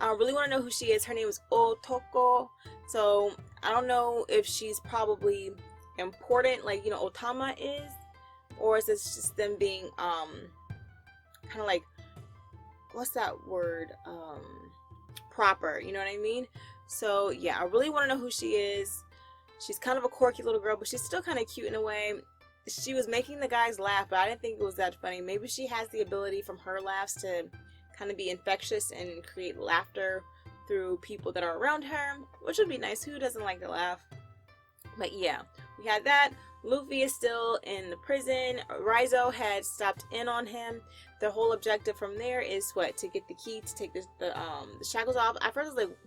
I really want to know who she is. Her name is Otoko. So I don't know if she's probably important, like, you know, Otama is, or is this just them being kind of like, what's that word, proper, you know what I mean? So yeah, I really want to know who she is. She's kind of a quirky little girl, but she's still kind of cute in a way. She was making the guys laugh, but I didn't think it was that funny. Maybe she has the ability from her laughs to kind of be infectious and create laughter through people that are around her, which would be nice. Who doesn't like to laugh? But yeah, we had that. Luffy is still in the prison. Raizo had stopped in on him. The whole objective from there is what? To get the key to take the shackles off. At first I was like,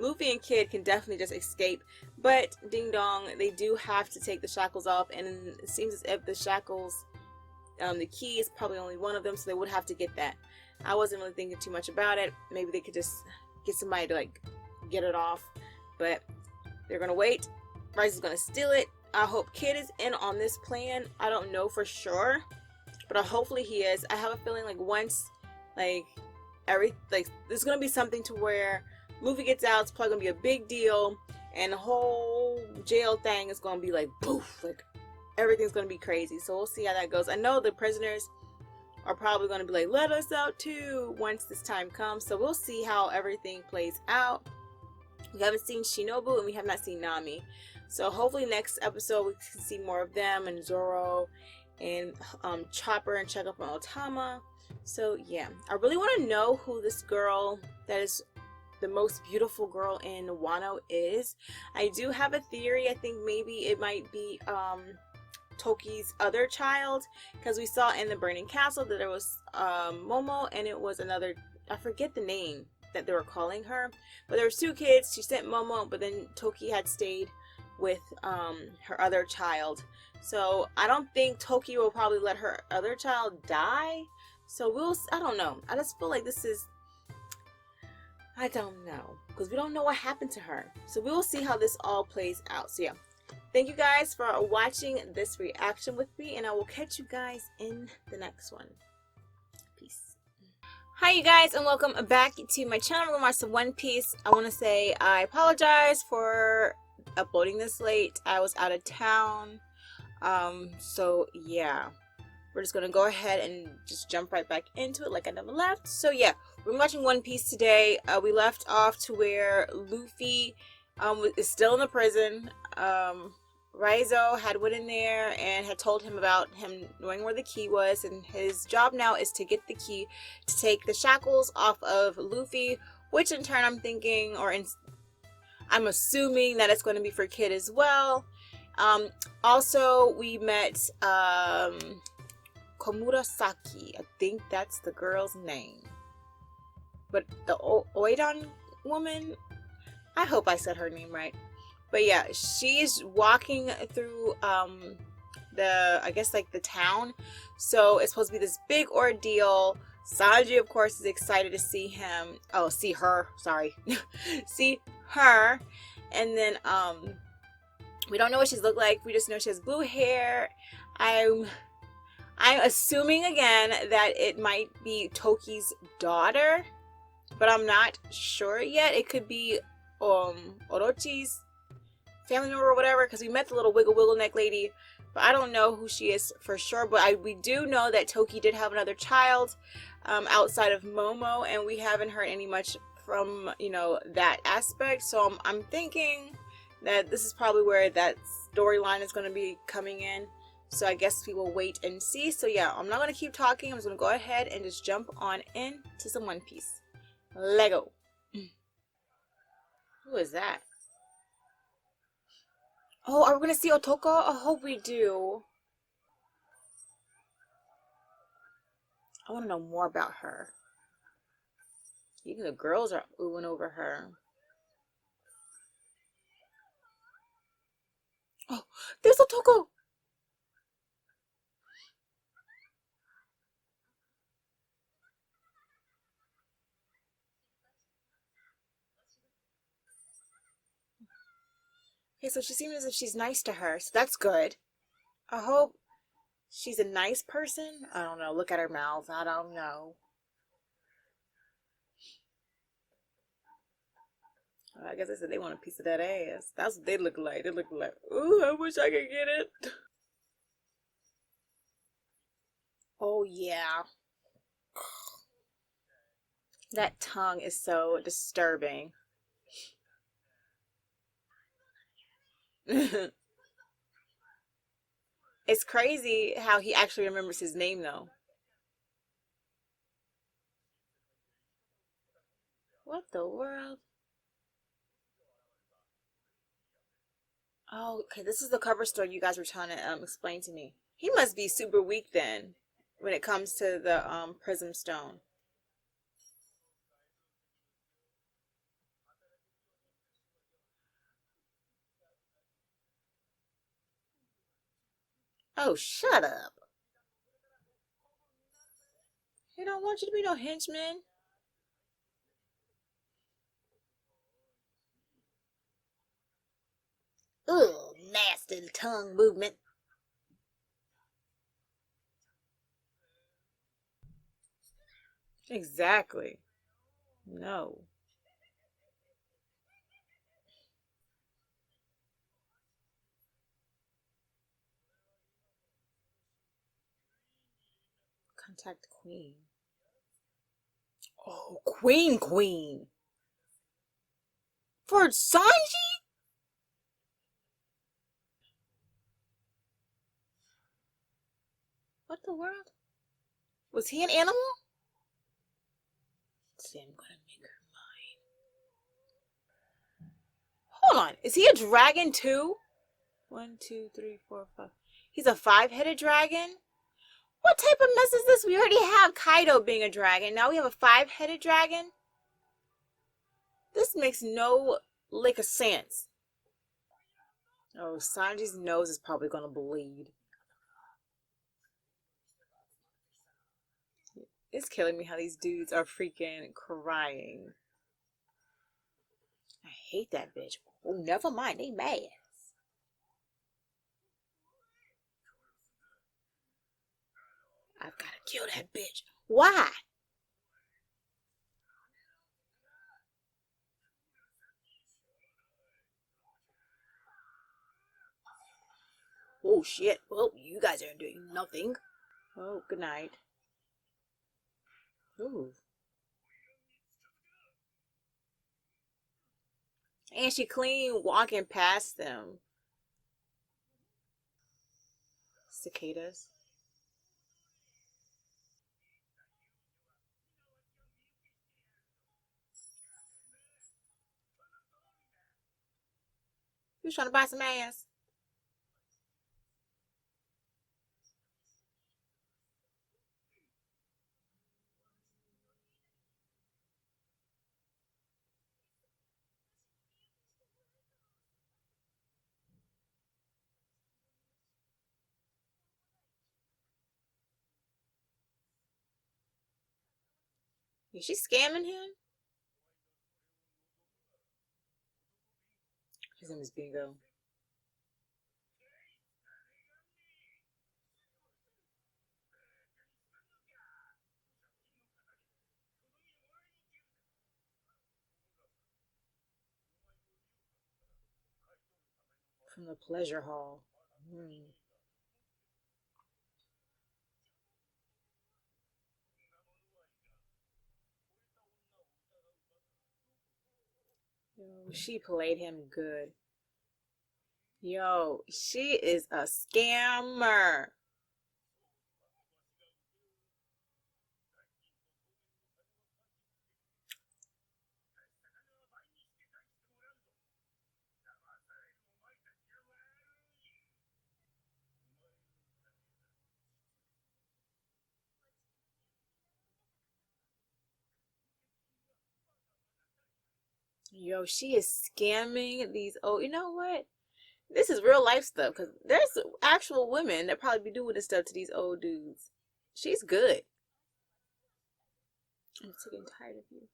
Luffy and Kid can definitely just escape, but ding dong, they do have to take the shackles off, and it seems as if the shackles, the key is probably only one of them, so they would have to get that. I wasn't really thinking too much about it. Maybe they could just get somebody to like get it off, but they're gonna wait. Rice is gonna steal it. I hope Kid is in on this plan. I don't know for sure, but hopefully he is. I have a feeling like once, like there's gonna be something to where Luffy gets out, it's probably gonna be a big deal, and the whole jail thing is gonna be like poof, like everything's gonna be crazy. So we'll see how that goes. I know the prisoners are probably gonna be like, let us out too, once this time comes. So we'll see how everything plays out. We haven't seen Shinobu and we have not seen Nami. So hopefully next episode we can see more of them and Zoro and Chopper and check up on Otama. So yeah, I really want to know who this girl that is the most beautiful girl in Wano is. I do have a theory. I think maybe it might be Toki's other child, because we saw in the Burning Castle that there was Momo and it was another, I forget the name that they were calling her, but there was two kids. She sent Momo, but then Toki had stayed with her other child. So I don't think Toki will probably let her other child die. So I don't know. I just feel like this is, I don't know, because we don't know what happened to her. So we will see how this all plays out. So yeah, thank you guys for watching this reaction with me, and I will catch you guys in the next one. Peace. Hi you guys, and welcome back to my channel. We're going to watch some One Piece. I want to say I apologize for uploading this late. I was out of town. So yeah, we're just gonna go ahead and just jump right back into it like I never left. So yeah, we're watching One Piece today. We left off to where Luffy is still in the prison. Raizo had went in there and had told him about him knowing where the key was, and his job now is to get the key to take the shackles off of Luffy, which in turn I'm thinking, I'm assuming that it's going to be for Kid as well. Also, we met Komurasaki. I think that's the girl's name. But the Oidan woman, I hope I said her name right. But yeah, she's walking through I guess like the town. So it's supposed to be this big ordeal. Sanji, of course, is excited to see him. Oh, see her. Sorry. See her. And then we don't know what she's looked like. We just know she has blue hair. I'm assuming again that it might be Toki's daughter, but I'm not sure yet. It could be Orochi's family member or whatever, because we met the little wiggle neck lady, but I don't know who she is for sure. But we do know that Toki did have another child outside of Momo, and we haven't heard any much from, you know, that aspect. So I'm thinking that this is probably where that storyline is going to be coming in. So I guess we will wait and see. So yeah, I'm not going to keep talking. I'm just going to go ahead and just jump on into some One Piece. Lego. Who is that? Oh, are we going to see Otoko? I hope we do. I want to know more about her. Even the girls are oohing over her. Oh, there's Otoko! Okay, so she seems as if she's nice to her, so that's good. I hope she's a nice person. I don't know. Look at her mouth. I don't know. I guess they said they want a piece of that ass. That's what they look like. They look like, ooh, I wish I could get it. Oh, yeah. That tongue is so disturbing. It's crazy how he actually remembers his name, though. What the world? Oh, okay. This is the cover story you guys were trying to explain to me. He must be super weak then, when it comes to the prism stone. Oh, shut up. He don't want you to be no henchman. Ugh, nasty tongue movement. Exactly. No. Contact Queen. Oh, Queen. For Sanji? What the world? Was he an animal? See, I'm gonna make her mine. Hold on. Is he a dragon too? 1, 2, 3, 4, 5. He's a 5-headed dragon? What type of mess is this? We already have Kaido being a dragon. Now we have a 5-headed dragon? This makes no lick of sense. Oh, Sanji's nose is probably gonna bleed. It's killing me how these dudes are freaking crying. I hate that bitch. Oh, never mind. They mad. I've got to kill that bitch. Why? Oh, shit. Well, you guys aren't doing nothing. Oh, good night. Ooh. And she clean walking past them. Cicadas. You trying to buy some ass? Is she scamming him? His name is Bingo. From the pleasure hall. Hmm. Yo, she played him good. Yo, she is a scammer. Yo, she is scamming these. Oh, you know what? This is real life stuff because there's actual women that probably be doing this stuff to these old dudes. She's good. I'm sick and tired of you.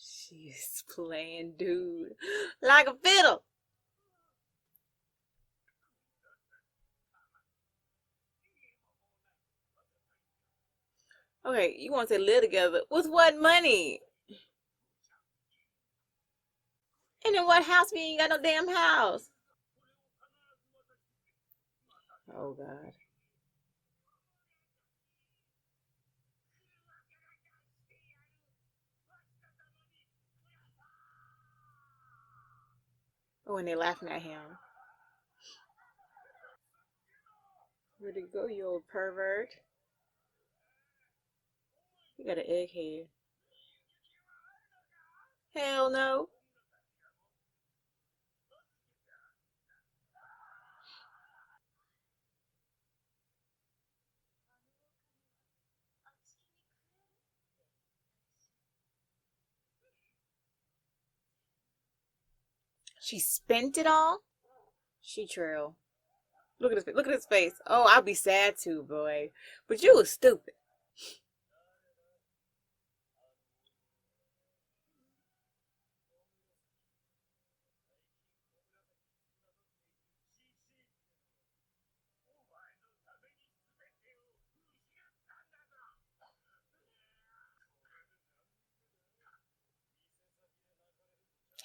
She's playing dude like a fiddle. Okay, you want to say live together. With what money? And in what house? We ain't got no damn house. Oh, God. Oh, and they're laughing at him. Where'd it go, you old pervert? You got an egghead. Hell no. She spent it all? She true. Look at his face. Look at his face. Oh, I'd be sad too, boy. But you was stupid.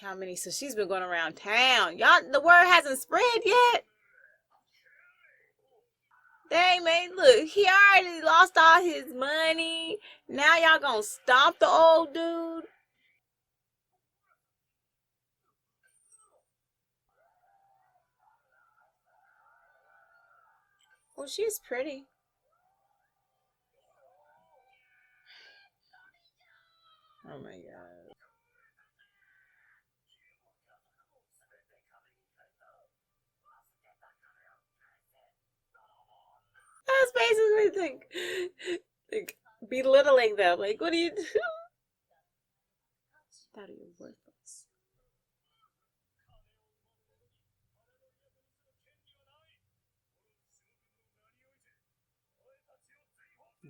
How many? So she's been going around town. Y'all, the word hasn't spread yet. Dang, man, look, he already lost all his money. Now y'all gonna stomp the old dude? Well, she's pretty. Oh my god. That's basically like belittling them. Like, what do you do? That you're worthless.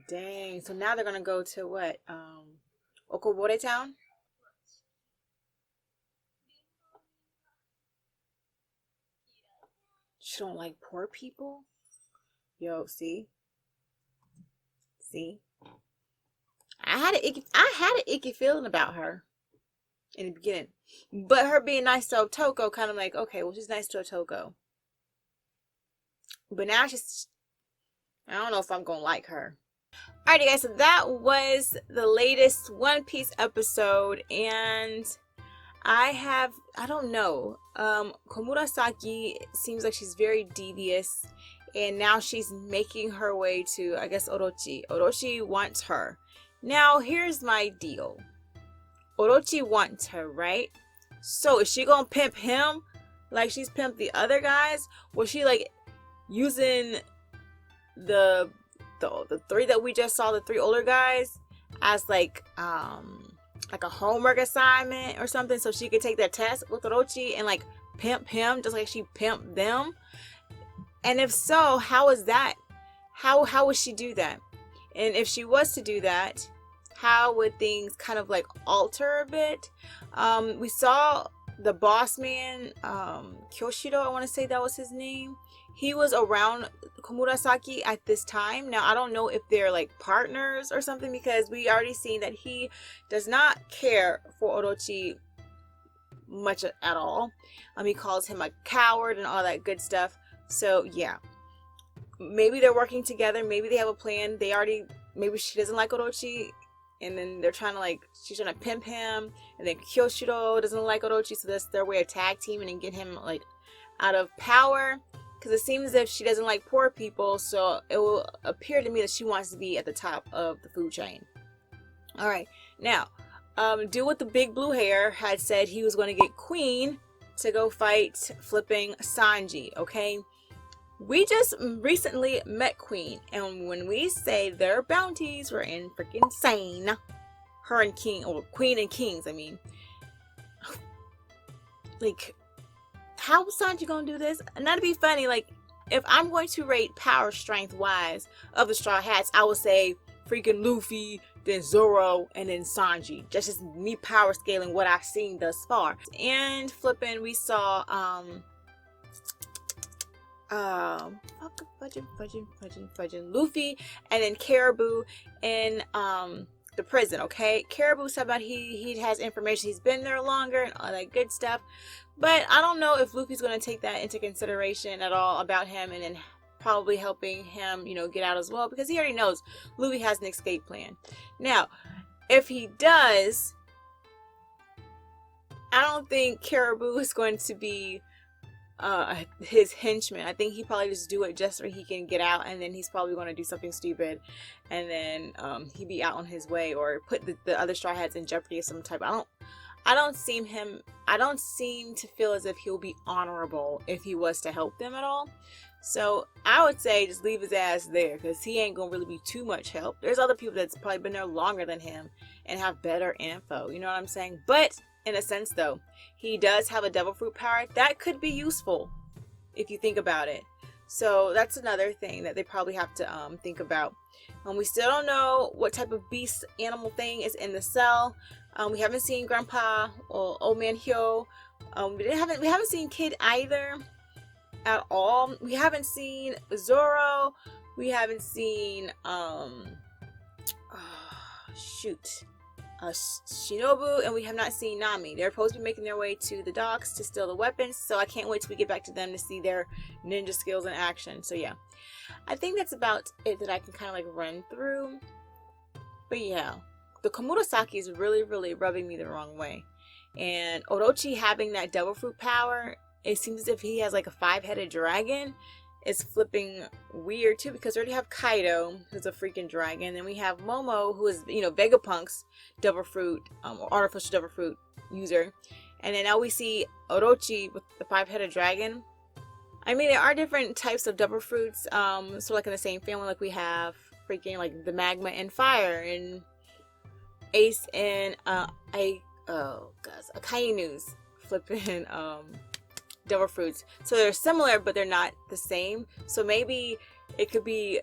Dang. So now they're gonna go to what? Okobore town? She don't like poor people? Yo, see? See? I had an icky feeling about her in the beginning. But her being nice to Otoko kind of like, okay, well she's nice to Otoko. But now I don't know if I'm gonna like her. Alrighty guys, so that was the latest One Piece episode, and I don't know. Komurasaki seems like she's very devious, and now she's making her way to, I guess, Orochi. Orochi wants her. Now, here's my deal. Orochi wants her, right? So, is she gonna pimp him like she's pimped the other guys? Was she, like, using the three that we just saw, the three older guys, as, like a homework assignment or something, so she could take that test with Orochi and, like, pimp him just like she pimped them? And if so, how is that? How would she do that? And if she was to do that, how would things kind of like alter a bit? We saw the boss man, Kyoshiro, I want to say that was his name. He was around Komurasaki at this time. Now, I don't know if they're like partners or something, because we already seen that he does not care for Orochi much at all. He calls him a coward and all that good stuff. So, yeah. Maybe they're working together. Maybe they have a plan. Maybe she doesn't like Orochi, and then they're trying to, like, she's trying to pimp him, and then Kyoshiro doesn't like Orochi, so that's their way of tag teaming and get him, like, out of power. Because it seems as if she doesn't like poor people, so it will appear to me that she wants to be at the top of the food chain. Alright, now, dude with the big blue hair had said he was going to get Queen to go fight flipping Sanji, okay? We just recently met Queen, and when we say their bounties were in freaking insane, her and King, or Queen and Kings, I mean, like, how is Sanji gonna do this? And that'd be funny, like, if I'm going to rate power strength wise of the Straw Hats, I would say freaking Luffy, then Zoro, and then Sanji. That's just me power scaling what I've seen thus far. And flipping, we saw Luffy and then Caribou in the prison. Okay, Caribou said about he has information, he's been there longer and all that good stuff, but I don't know if Luffy's going to take that into consideration at all about him, and then probably helping him, you know, get out as well, because he already knows Luffy has an escape plan. Now if he does, I don't think Caribou is going to be his henchman. I think he probably just do it just so he can get out, and then he's probably going to do something stupid, and then he be out on his way, or put the other Straw Hats in jeopardy of some type. I don't seem to feel as if he'll be honorable if he was to help them at all. So I would say just leave his ass there, because he ain't gonna really be too much help. There's other people that's probably been there longer than him and have better info, you know what I'm saying? But in a sense though, he does have a devil fruit power that could be useful if you think about it. So that's another thing that they probably have to think about. We still don't know what type of beast animal thing is in the cell. We haven't seen Grandpa or Old Man Hyo. We haven't seen Kid either at all. We haven't seen Zoro. We haven't seen Shinobu, and we have not seen Nami. They're supposed to be making their way to the docks to steal the weapons, so I can't wait till we get back to them to see their ninja skills in action. So yeah, I think that's about it that I can kind of like run through. But yeah, the Komurasaki is really rubbing me the wrong way, and Orochi having that devil fruit power, it seems as if he has like a 5-headed dragon. Is flipping weird too, because we already have Kaido, who's a freaking dragon. Then we have Momo, who is, you know, Vegapunk's devil fruit, artificial devil fruit user. And then now we see Orochi with the 5-headed dragon. I mean, there are different types of devil fruits, so like in the same family, like we have freaking like the magma and fire, and Ace and Akainu's flipping devil fruits. So they're similar, but they're not the same. So maybe it could be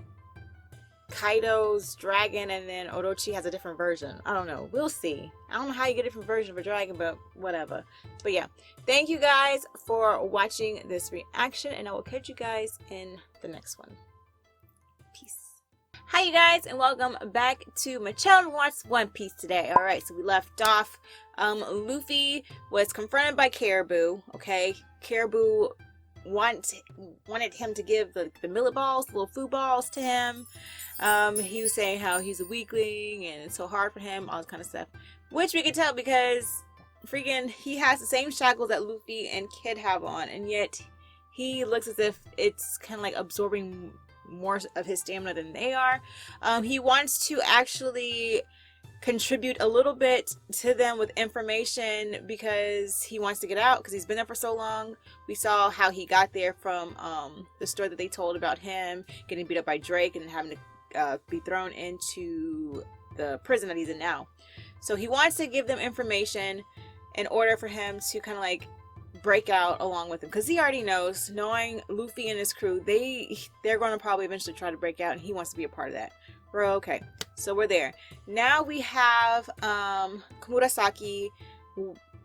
Kaido's dragon, and then Orochi has a different version. I don't know. We'll see. I don't know how you get a different version of a dragon, but whatever. But yeah, thank you guys for watching this reaction, and I will catch you guys in the next one. Peace. Hi you guys, and welcome back to my channel to watch One Piece today. Alright, so we left off, Luffy was confronted by Caribou, okay? Caribou wanted him to give the millet balls, the little food balls to him. He was saying how he's a weakling and it's so hard for him, all this kind of stuff. Which we can tell because freaking he has the same shackles that Luffy and Kid have on, and yet he looks as if it's kind of like absorbing more of his stamina than they are. He wants to actually contribute a little bit to them with information because he wants to get out, because he's been there for so long. We saw how he got there from the story that they told about him getting beat up by Drake and having to be thrown into the prison that he's in now. So he wants to give them information in order for him to kind of like break out along with him, because he already knows, knowing Luffy and his crew, they're going to probably eventually try to break out, and he wants to be a part of that. We're okay. So we're there. Now we have Komurasaki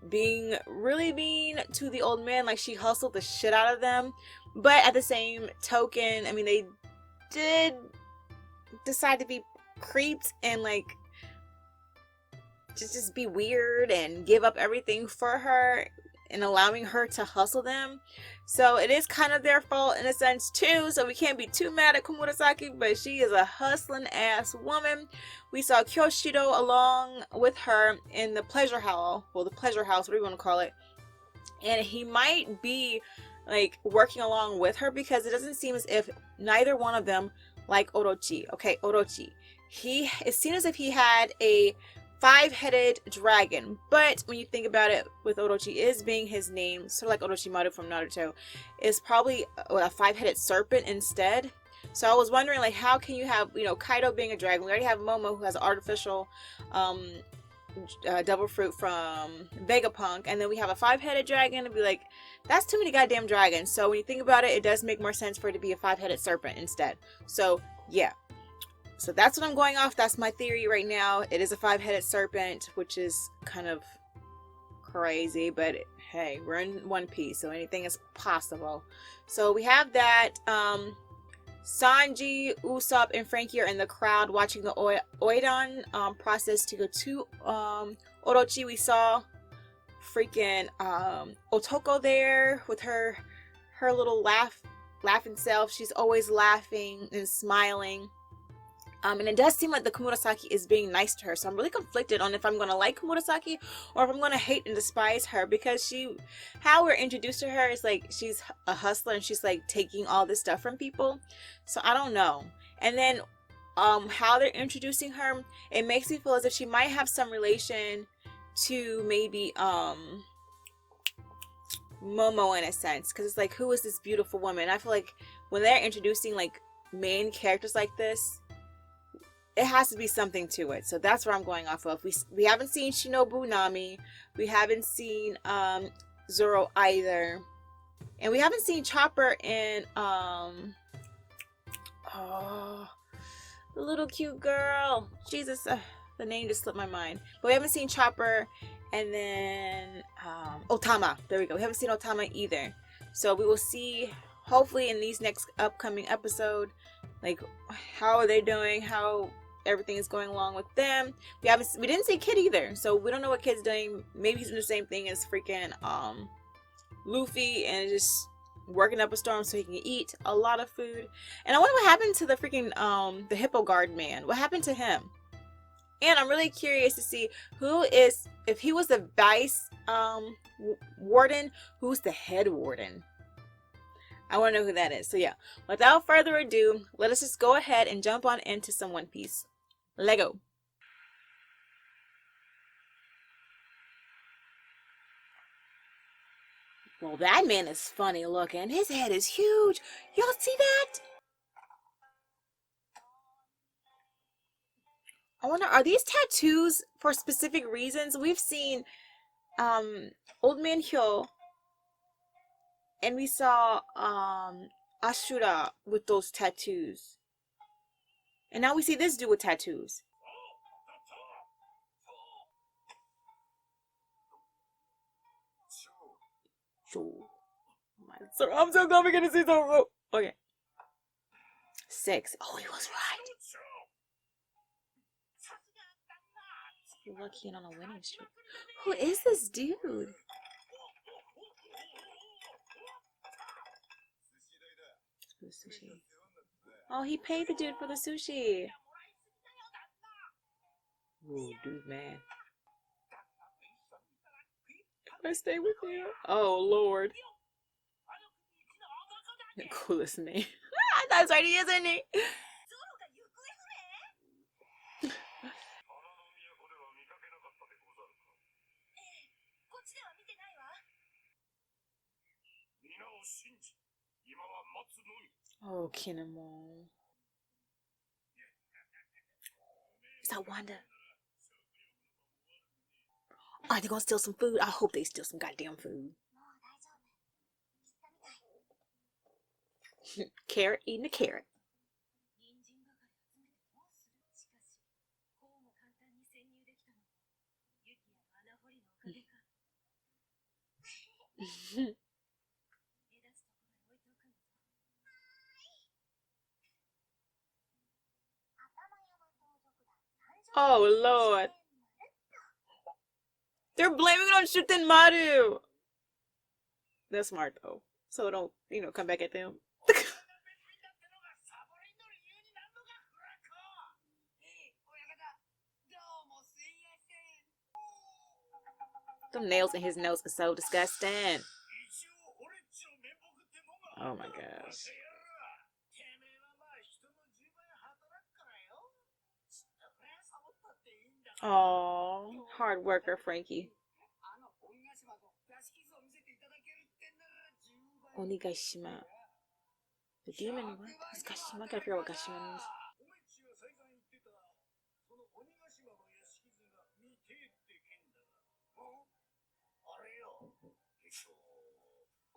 being really mean to the old man, like she hustled the shit out of them. But at the same token, I mean, they did decide to be creeps and like just be weird and give up everything for her and allowing her to hustle them. So it is kind of their fault in a sense too, so we can't be too mad at Komurasaki, but she is a hustling ass woman. We saw Kyoshido along with her in the pleasure hall, well, the pleasure house, whatever you want to call it, and he might be like working along with her, because it doesn't seem as if neither one of them like Orochi. Okay, Orochi, it seems as if he had a 5-headed dragon, but when you think about it, with Orochi is being his name, sort of like Orochimaru from Naruto, is probably a 5-headed serpent instead. So I was wondering, like, how can you have, you know, Kaido being a dragon? We already have Momo, who has an artificial devil fruit from Vegapunk, and then we have a 5-headed dragon, and be like, that's too many goddamn dragons. So when you think about it, it does make more sense for it to be a 5-headed serpent instead. So yeah. So that's what I'm going off. That's my theory right now. It is a 5-headed serpent, which is kind of crazy, but hey, we're in One Piece, so anything is possible. So we have that. Sanji, Usopp, and Frankie are in the crowd watching the Oidan process to go to Orochi. We saw freaking Otoko there with her little laughing self. She's always laughing and smiling. And it does seem like the Komurasaki is being nice to her. So I'm really conflicted on if I'm going to like Komurasaki or if I'm going to hate and despise her. Because how we're introduced to her is like she's a hustler and she's like taking all this stuff from people. So I don't know. And then how they're introducing her, it makes me feel as if she might have some relation to maybe Momo in a sense. Because it's like, who is this beautiful woman? I feel like when they're introducing like main characters like this, it has to be something to it. So that's what I'm going off of. We haven't seen Shinobu Nami. We haven't seen Zoro either. And we haven't seen Chopper and the little cute girl. Jesus, the name just slipped my mind. But we haven't seen Chopper and then Otama. There we go. We haven't seen Otama either. So we will see hopefully in these next upcoming episode, like how are they doing, how everything is going along with them. We didn't see Kid either, so we don't know what Kid's doing. Maybe he's doing the same thing as freaking Luffy and just working up a storm so he can eat a lot of food. And I wonder what happened to the freaking the Hippo Guard man. What happened to him? And I'm really curious to see if he was the vice warden, who's the head warden. I want to know who that is. So yeah, without further ado, let us just go ahead and jump on into some One Piece. Lego. Well, that man is funny looking. His head is huge. Y'all see that? I wonder, are these tattoos for specific reasons? We've seen Old Man Hyo, and we saw Ashura with those tattoos. And now we see this dude with tattoos. I'm so glad we're gonna see some. Okay. 6. Oh, he was right. You're lucky and on a winning streak. Who is this dude? Sushi. Oh, he paid the dude for the sushi. Ooh, dude, man. Can I stay with you? Oh, Lord. The coolest name. That's right, he is, isn't he? Oh, Kinemon. Is that Wanda? Are they gonna steal some food? I hope they steal some goddamn food. Carrot eating a carrot. Oh, Lord. They're blaming it on Shutenmaru. They're smart, though. So don't, come back at them. Them nails in his nose are so disgusting. Oh, my gosh. Oh, hard worker, Frankie. Onigashima. The demon, what? What's Gashima? I gotta figure out what Gashima means.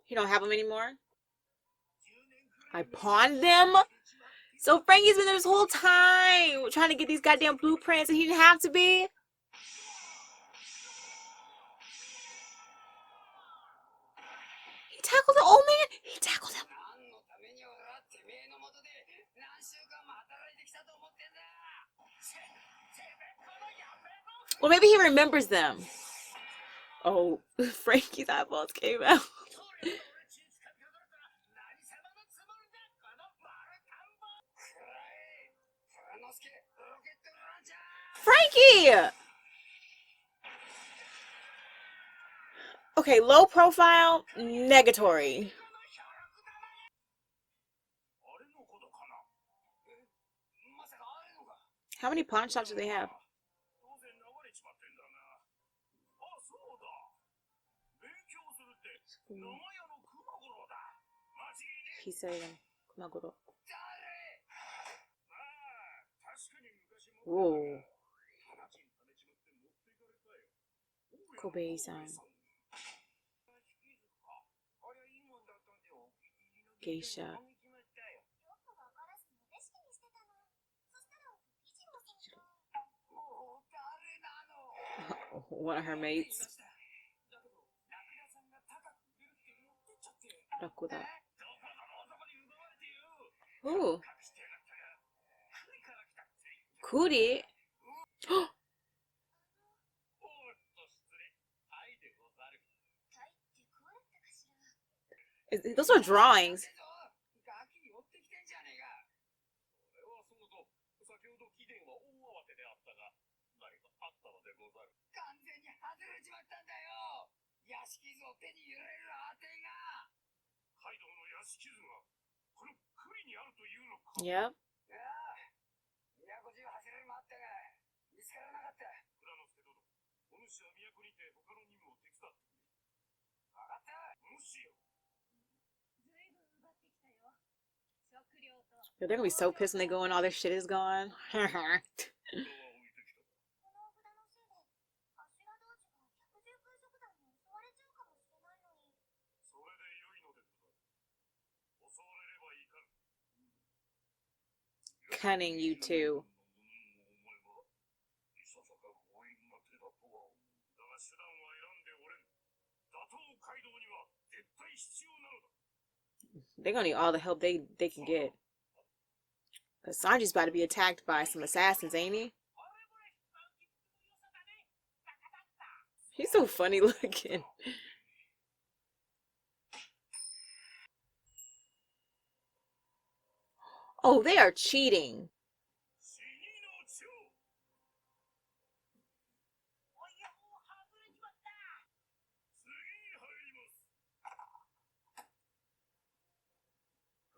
You don't have them anymore? I pawned them? So Frankie's been there this whole time trying to get these goddamn blueprints and he didn't have to be? tackled the old man? He tackled him. Well, maybe he remembers them. Oh, Frankie's eyeballs came out. Frankie! Okay, low profile, negatory. How many pawn shops do they have? He said Kumagoro. Whoa. Kobe-san. Geisha. One of her mates. Rakuda. Ooh. Kuri. Those are drawings. Yep. Yo, they're gonna be so pissed when they go and all their shit is gone. Cunning, you two. They're gonna need all the help they can get. Cause Sanji's about to be attacked by some assassins, ain't he? He's so funny looking. Oh, they are cheating.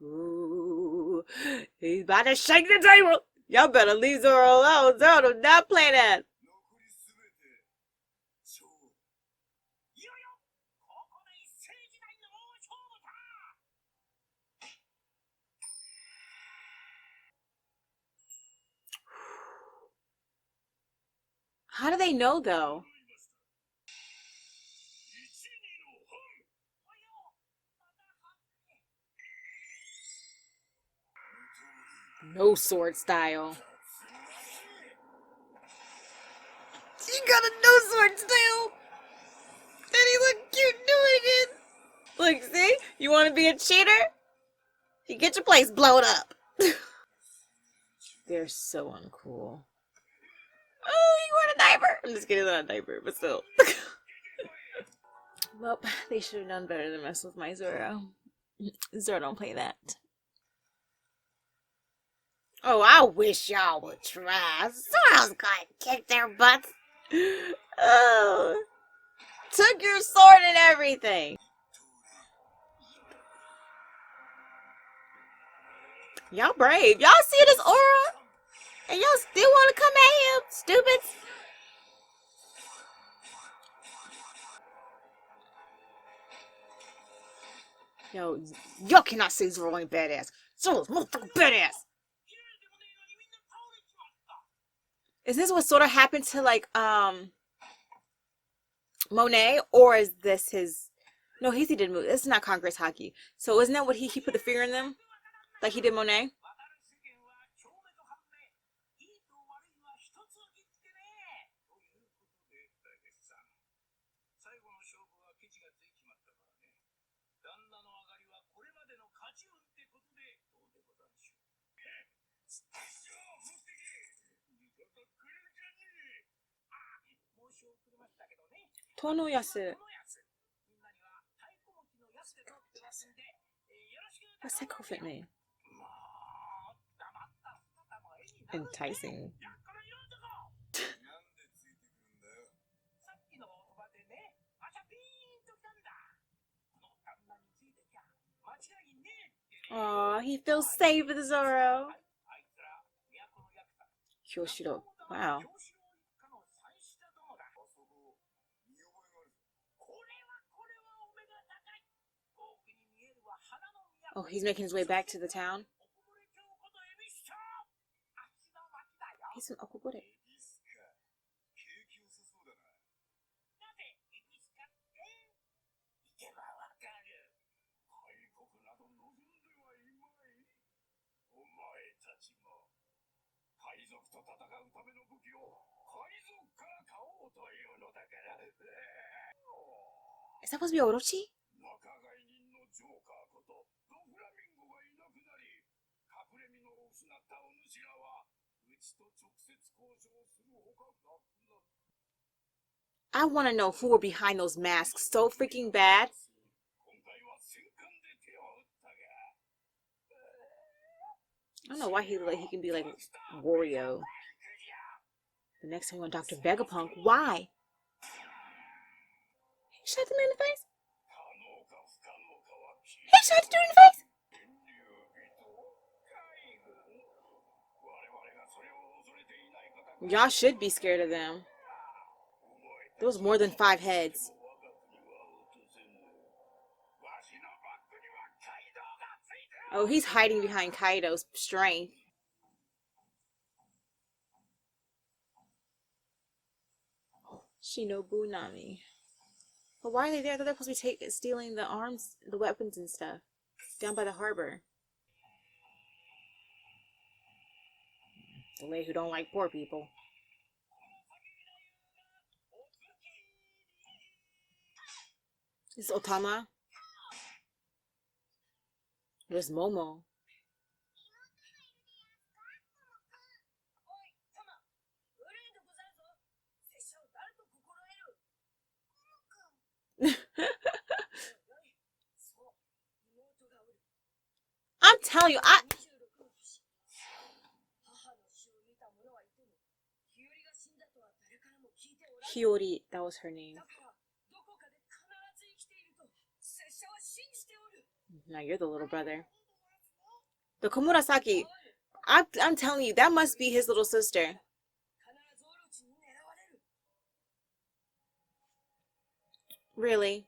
Ooh, he's about to shake the table. Y'all better leave Zoro alone. Zoro, do not play that. How do they know, though? No sword style. She got a no sword style. And he look cute doing it. Look, see? You want to be a cheater? You get your place blown up. They're so uncool. Oh, you want a diaper? I'm just kidding, not a diaper, but still. Well, they should have done better than mess with my Zoro. Zoro don't play that. Oh, I wish y'all would try. Zoro's gonna kick their butts. Oh, took your sword and everything. Y'all brave. Y'all see this aura? And y'all still want to come at him? Stupids. Yo, y'all cannot say Zoro ain't badass. Zoro's motherfucking badass. Is this what sort of happened to, like, Monet? Or is this his... No, he did move. This is not Congress hockey. So isn't that what he put the finger in them? Like he did Monet? Tonoyasu. What's that coffin name? Enticing. Aw, he feels safe with Zoro. Kyoshiro. Wow. Oh, he's making his way back to the town. He's an Okobore. Is that supposed to be Orochi? I want to know who were behind those masks so freaking bad. I don't know why he can be like Wario. The next time we want Dr. Vegapunk. Why? He shot the man in the face? He shot the dude in the face? Y'all should be scared of them. There was more than 5 heads. Oh, he's hiding behind Kaido's strength. Shinobu Nami. But why are they there? I thought they're supposed to be stealing the arms, the weapons and stuff. Down by the harbor. The lady who don't like poor people. This is Otama. There's Momo. I'm telling you, Hiyori, that was her name. Now you're the little brother. The Komurasaki. I'm telling you, that must be his little sister. Really?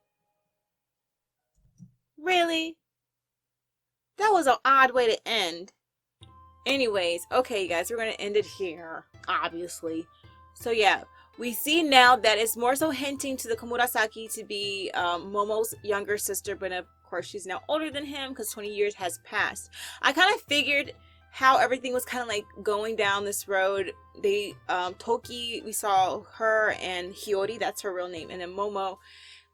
Really? That was an odd way to end. Anyways, okay, guys, we're going to end it here, obviously. So, yeah, we see now that it's more so hinting to the Komurasaki to be Momo's younger sister, but of course, she's now older than him because 20 years has passed. I kind of figured how everything was kind of like going down this road. They, Toki, we saw her and Hiyori, that's her real name, and then Momo,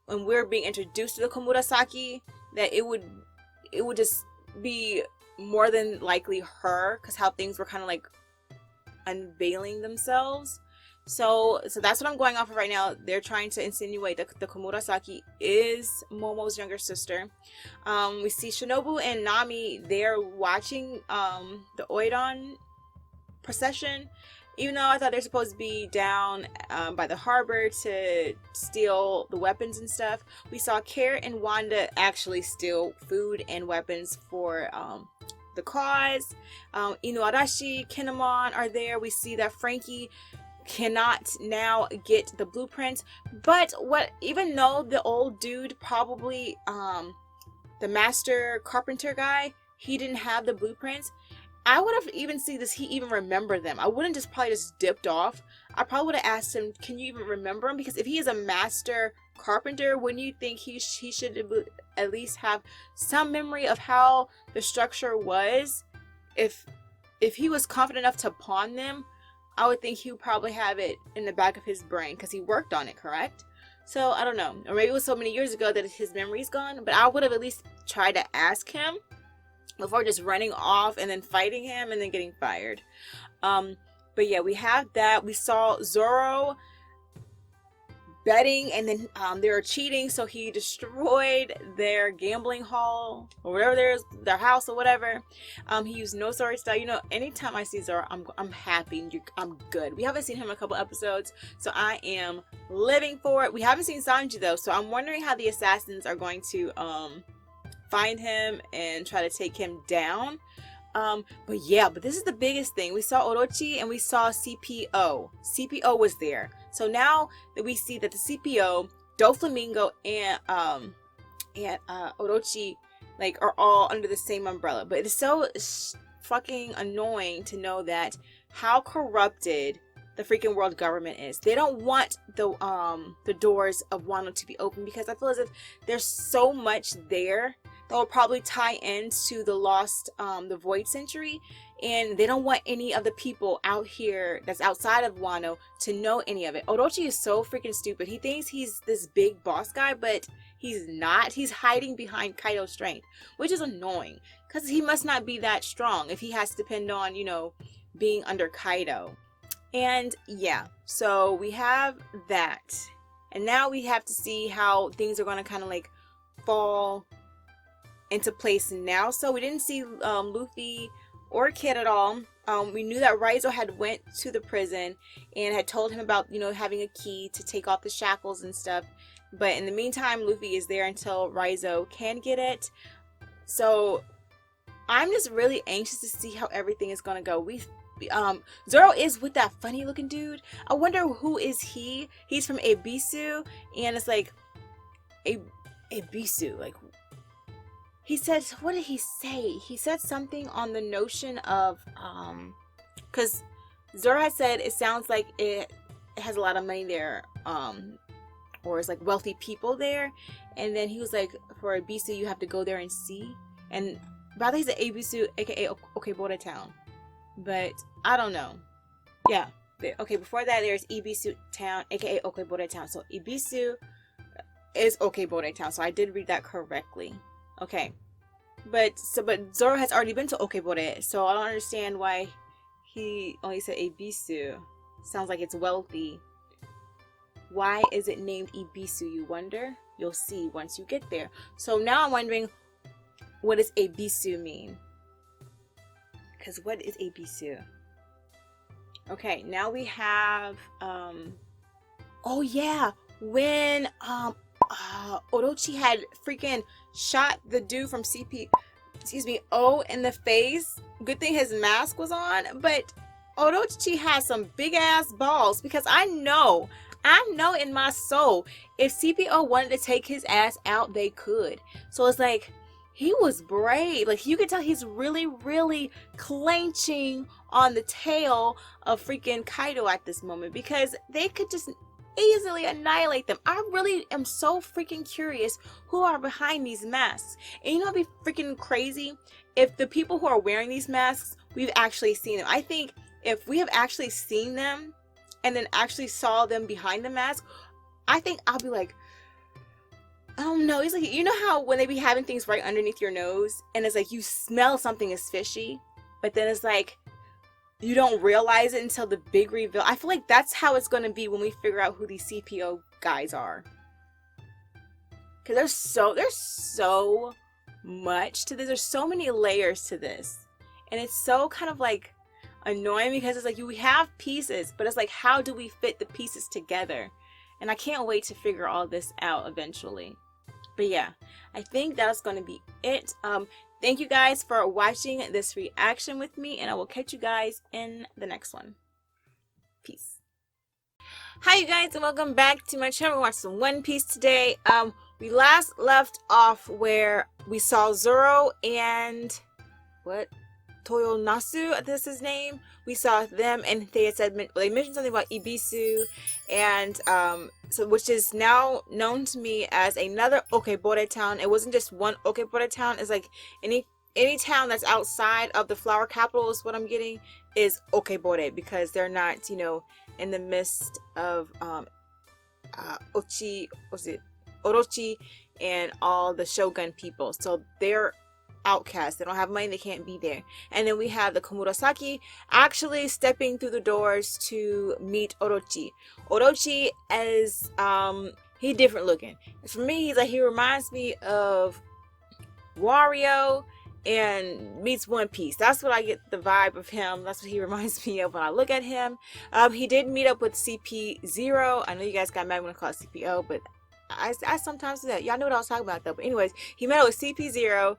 when we're being introduced to the Komurasaki, that it would just be more than likely her, because how things were kind of like unveiling themselves. So that's what I'm going off of right now. They're trying to insinuate that the Komurasaki is Momo's younger sister. We see Shinobu and Nami, they're watching the Oidon procession. Even though I thought they're supposed to be down by the harbor to steal the weapons and stuff, we saw Carrot and Wanda actually steal food and weapons for the cause. Inuarashi, Kinemon are there. We see that Frankie cannot now get the blueprints. But even though the old dude, probably the master carpenter guy, he didn't have the blueprints, I would have even seen, does he even remember them? I wouldn't just probably just dipped off. I probably would have asked him, can you even remember him? Because if he is a master carpenter, wouldn't you think he should at least have some memory of how the structure was? If he was confident enough to pawn them, I would think he would probably have it in the back of his brain because he worked on it, correct? So I don't know, or maybe it was so many years ago that his memory's gone. But I would have at least tried to ask him before just running off and then fighting him and then getting fired. But yeah, we have that. We saw Zoro betting, and then they were cheating, so he destroyed their gambling hall or whatever their house or whatever. He used no sorry style. You know, anytime I see Zoro, I'm happy. I'm good. We haven't seen him in a couple episodes, so I am living for it. We haven't seen Sanji though, so I'm wondering how the assassins are going to find him and try to take him down. But this is the biggest thing. We saw Orochi and we saw CPO. CPO was there. So now that we see that the CPO, Doflamingo, and Orochi are all under the same umbrella. But it's so fucking annoying to know that how corrupted the freaking world government is. They don't want the doors of Wano to be open, because I feel as if there's so much there that will probably tie into the lost, the Void Century, and they don't want any of the people out here that's outside of Wano to know any of it. Orochi is so freaking stupid. He thinks he's this big boss guy, but he's not. He's hiding behind Kaido's strength, which is annoying, because he must not be that strong if he has to depend on, being under Kaido. And yeah, so we have that, and now we have to see how things are going to kind of fall into place now. So we didn't see Luffy or Kid at all. We knew that Raizo had went to the prison and had told him about having a key to take off the shackles and stuff, but in the meantime Luffy is there until Raizo can get it. So I'm just really anxious to see how everything is going to go. Zoro is with that funny looking dude. I wonder who is he. He's from Ebisu, and it's Ebisu, he said, what did he say? He said something on the notion of, because Zoro had said it sounds like it has a lot of money there, or it's wealthy people there. And then he was like, for Ebisu, you have to go there and see. And by the way, he's at Ebisu, aka Okebora Town. But I don't know. Yeah. Okay, before that, there's Ebisu Town, aka Okebora Town. So Ebisu is Okebora Town. So I did read that correctly. Okay, but Zoro has already been to Okebore, so I don't understand why he only said Ebisu. Sounds like it's wealthy. Why is it named Ebisu, you wonder? You'll see once you get there. So now I'm wondering, what does Ebisu mean? Because what is Ebisu? Okay, now we have, oh yeah, when, Orochi had freaking shot the dude from O in the face. Good thing his mask was on, but Orochi has some big ass balls, because I know in my soul, if CPO wanted to take his ass out, they could. So it's he was brave. You could tell he's really, really clenching on the tail of freaking Kaido at this moment, because they could just easily annihilate them. I really am so freaking curious who are behind these masks. And it'd be freaking crazy if the people who are wearing these masks, we've actually seen them. I think if we have actually seen them and then actually saw them behind the mask, I think I'll be like, I don't know. It's you know how when they be having things right underneath your nose and it's you smell something is fishy, but then it's you don't realize it until the big reveal. I feel that's how it's going to be when we figure out who these CPO guys are. Because there's so much to this. There's so many layers to this. And it's so kind of annoying, because it's we have pieces, but it's how do we fit the pieces together? And I can't wait to figure all this out eventually. But yeah, I think that's going to be it. Thank you guys for watching this reaction with me, and I will catch you guys in the next one. Peace. Hi you guys, and welcome back to my channel. We're watching some One Piece today. We last left off where we saw Zoro and Toyonasu, this is his name. We saw them, and they had said, they mentioned something about Ebisu, and so which is now known to me as another Okebore town. It wasn't just one Okebore town. It's any town that's outside of the flower capital is what I'm getting is Okebore, because they're not in the midst of Orochi and all the Shogun people. So they're outcasts. They don't have money. They can't be there. And then we have the Komurasaki actually stepping through the doors to meet Orochi. Orochi is he different looking. For me, he reminds me of Wario and meets One Piece. That's what I get the vibe of him. That's what he reminds me of when I look at him. He did meet up with CP0. I know you guys got mad when I call it CPO, but I sometimes do that. Y'all know what I was talking about though. But anyways, he met up with CP0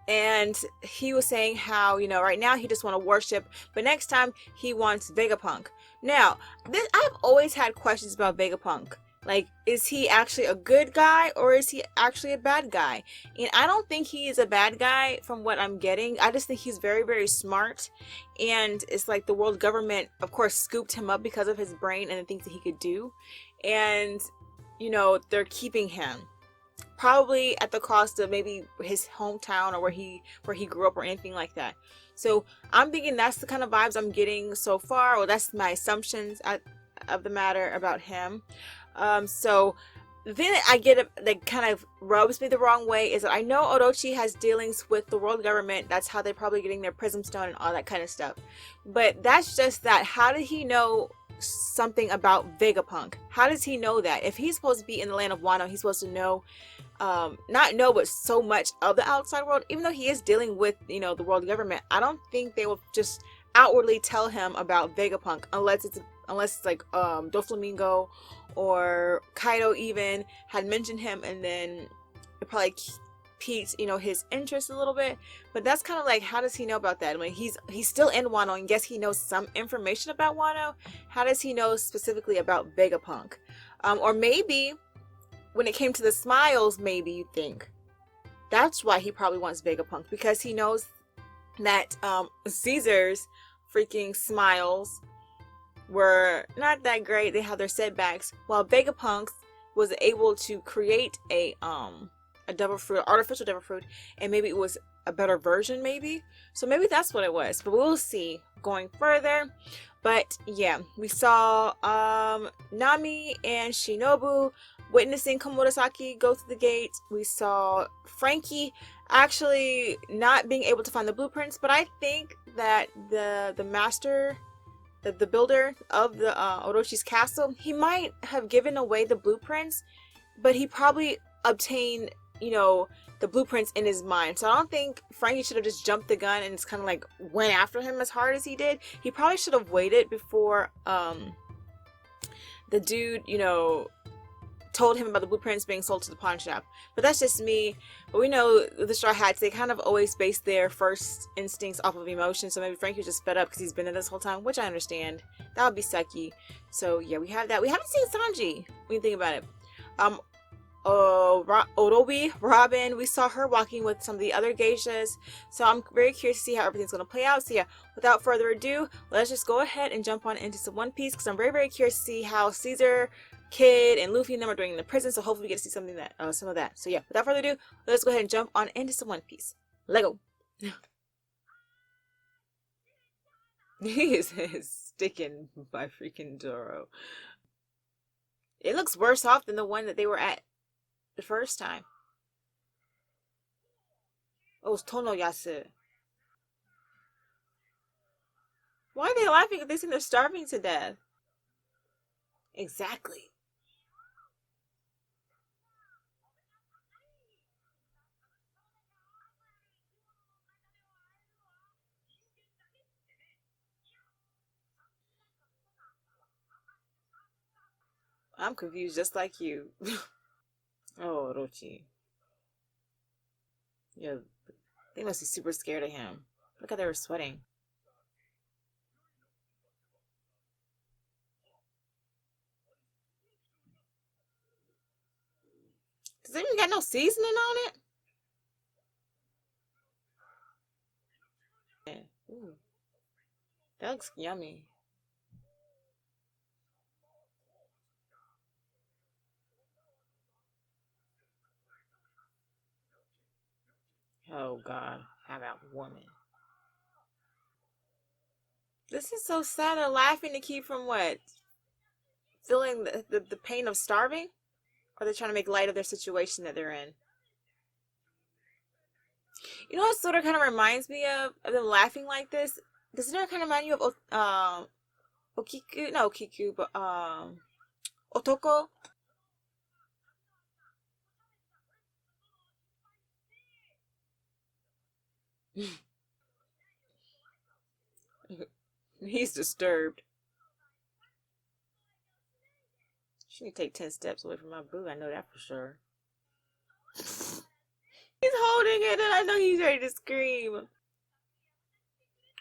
and he was saying how, right now he just want to worship, but next time he wants Vegapunk. Now, I've always had questions about Vegapunk. Like, is he actually a good guy or is he actually a bad guy? And I don't think he is a bad guy from what I'm getting. I just think he's very, very smart. And it's like the world government, of course, scooped him up because of his brain and the things that he could do. And, they're keeping him. Probably at the cost of maybe his hometown or where he grew up or anything like that. So I'm thinking that's the kind of vibes I'm getting so far. Well, that's my assumptions of the matter about him. So the thing that I get that kind of rubs me the wrong way is that I know Orochi has dealings with the world government. That's how they're probably getting their prism stone and all that kind of stuff. But that's just that. How did he know something about Vegapunk? How does he know that? If he's supposed to be in the land of Wano, he's supposed to know, not know, but so much of the outside world. Even though he is dealing with, the world government, I don't think they will just outwardly tell him about Vegapunk unless it's like Doflamingo or Kaido even had mentioned him, and then it probably piqued his interest a little bit. But that's kind of like, how does he know about that? I mean, he's still in Wano, and guess he knows some information about Wano. How does he know specifically about Vegapunk? Or maybe when it came to the smiles, maybe you think that's why he probably wants Vegapunk, because he knows that Caesar's freaking smiles were not that great. They had their setbacks, while Vegapunk's was able to create a devil fruit, artificial devil fruit, and maybe it was a better version, maybe. So maybe that's what it was, but we'll see going further. But yeah, we saw Nami and Shinobu witnessing Komurasaki go through the gate. We saw Frankie actually not being able to find the blueprints, but I think that the master, the builder of the Orochi's castle, he might have given away the blueprints, but he probably obtained the blueprints in his mind. So I don't think Frankie should have just jumped the gun and just kind of like went after him as hard as he did. He probably should have waited before the dude told him about the blueprints being sold to the pawn shop. But that's just me. But we know the Straw Hats, they kind of always base their first instincts off of emotion. So maybe Frankie was just fed up because he's been there this whole time, which I understand. That would be sucky. So yeah, we have that. We haven't seen Sanji when you think about it. Orobi, Robin, we saw her walking with some of the other geishas. So I'm very curious to see how everything's going to play out. So yeah, without further ado, let's just go ahead and jump on into some One Piece, because I'm very, very curious to see how Caesar, Kid, and Luffy and them are doing in the prison. So hopefully we get to see some of that. So yeah, without further ado, let's go ahead and jump on into some One Piece. Lego. He is sticking by freaking Doro. It looks worse off than the one that they were at the first time. Oh, it's Tonoyasu. Why are they laughing if they think they're starving to death? Exactly. I'm confused just like you. Oh, Orochi. Yeah, they must be super scared of him. Look how they were sweating. Does it even got no seasoning on it? Yeah. Ooh, that looks yummy. Oh God, how about woman? This is so sad. They're laughing to keep from what? feeling the pain of starving? Or they're trying to make light of their situation that they're in? You know what sort of kind of reminds me of them laughing like this? Does it kind of remind you of Okiku? No, Okiku, but Otoko? He's disturbed. She need to take 10 steps away from my boo. I know that for sure. He's holding it and I know he's ready to scream.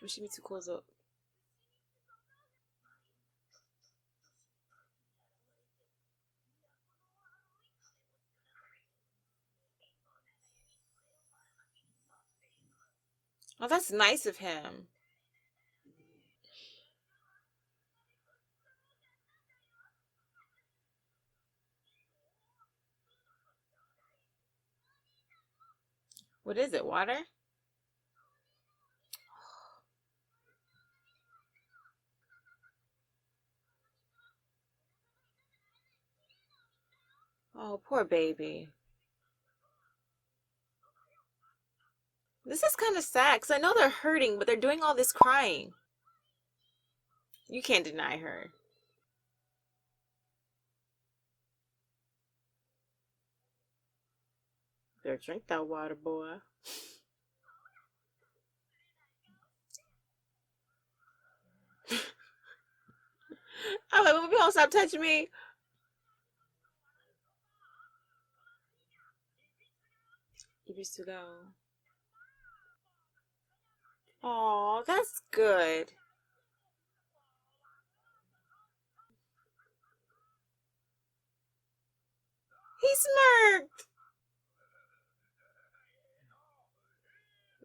We should be too close up. Oh, that's nice of him. What is it? Water? Oh, poor baby. This is kind of sad because I know they're hurting, but they're doing all this crying. You can't deny her. Better drink that water, boy. I'm like, well, you don't stop touching me. You used to go. Oh, that's good. He smirked.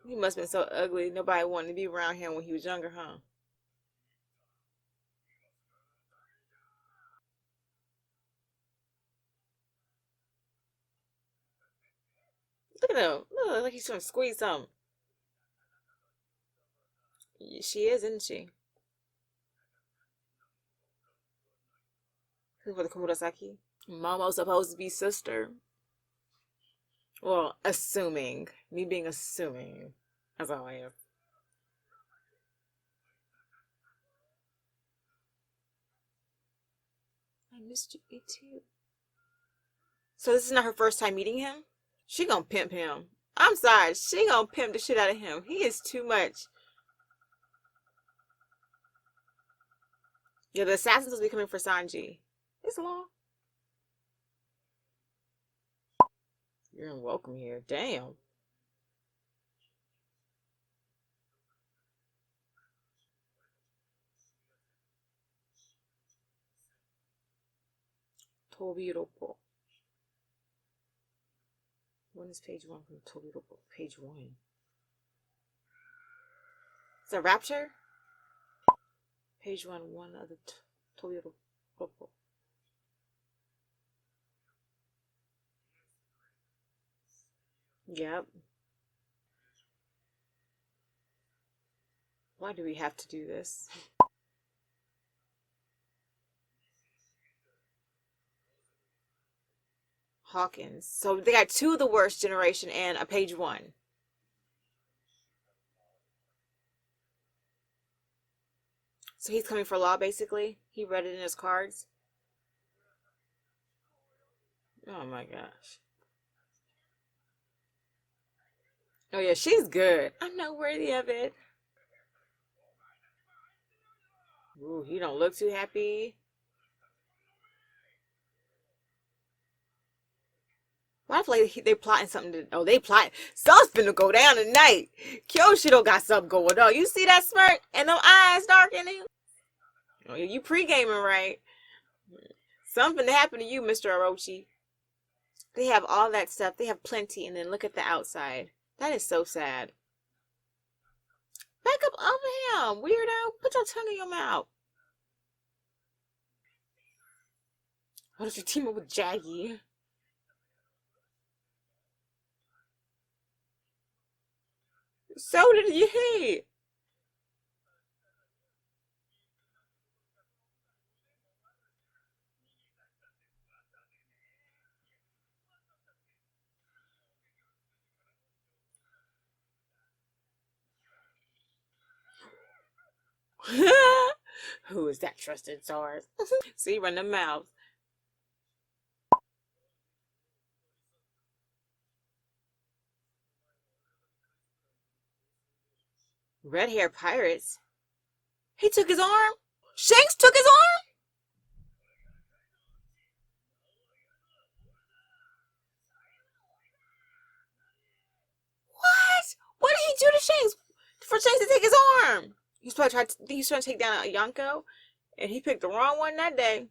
He must have been so ugly. Nobody wanted to be around him when he was younger, huh? Look at him. Look like he's trying to squeeze something. She is, isn't she? For the Komurasaki. Momo's supposed to be sister. Well, assuming. Me being assuming. That's all I am. I missed you too. So this is not her first time meeting him? She gonna pimp him. I'm sorry. She gonna pimp the shit out of him. He is too much. Yeah, the assassins will be coming for Sanji. It's long. You're unwelcome here. Damn. Tobiropo. When is page 1 from Tobiropo? Page 1. Is that Rapture? Page 1, one of the Tobiropo. Yep. Why do we have to do this? Hawkins. So they got 2 of the worst generation and a page 1. So he's coming for law, basically. He read it in his cards. Oh my gosh. Oh yeah, she's good. I'm not worthy of it. Ooh, he don't look too happy. Well, I feel like they plotting something to. Oh, they plotting. Something's finna go down tonight. Kyoshiro got something going on. You see that smirk and them eyes darkening? Oh, you pre-gaming, right? Something happened to you, Mr. Orochi. They have all that stuff. They have plenty, and then look at the outside. That is so sad. Back up over him, weirdo. Put your tongue in your mouth. What if you team up with Jaggy? So did he. Who is that trusted source? See, run the mouth. Red hair pirates? He took his arm? Shanks took his arm? What? What did he do to Shanks? For Shanks to take his arm? He's probably he's trying to take down a Yonko, and he picked the wrong one that day.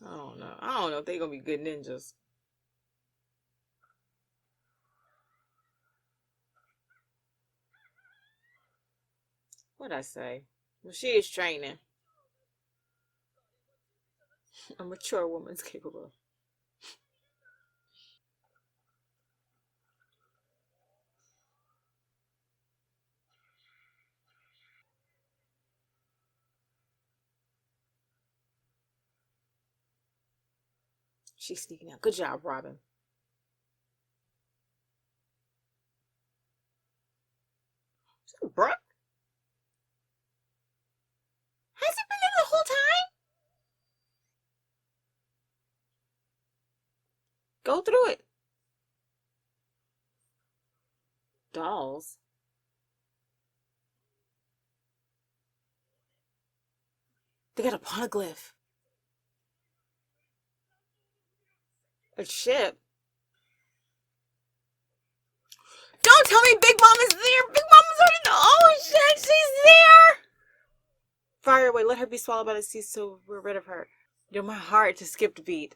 I don't know. I don't know if they're gonna be good ninjas. What'd I say? Well, she is training. A mature woman's capable. She's sneaking out. Good job, Robin. Is that Brooke? Has it been there the whole time? Go through it. Dolls. They got a poneglyph. A ship. Don't tell me Big Mom is there. Big Mama's already in the ocean. She's there. Fire away. Let her be swallowed by the sea so we're rid of her. Yo, my heart just skipped a beat.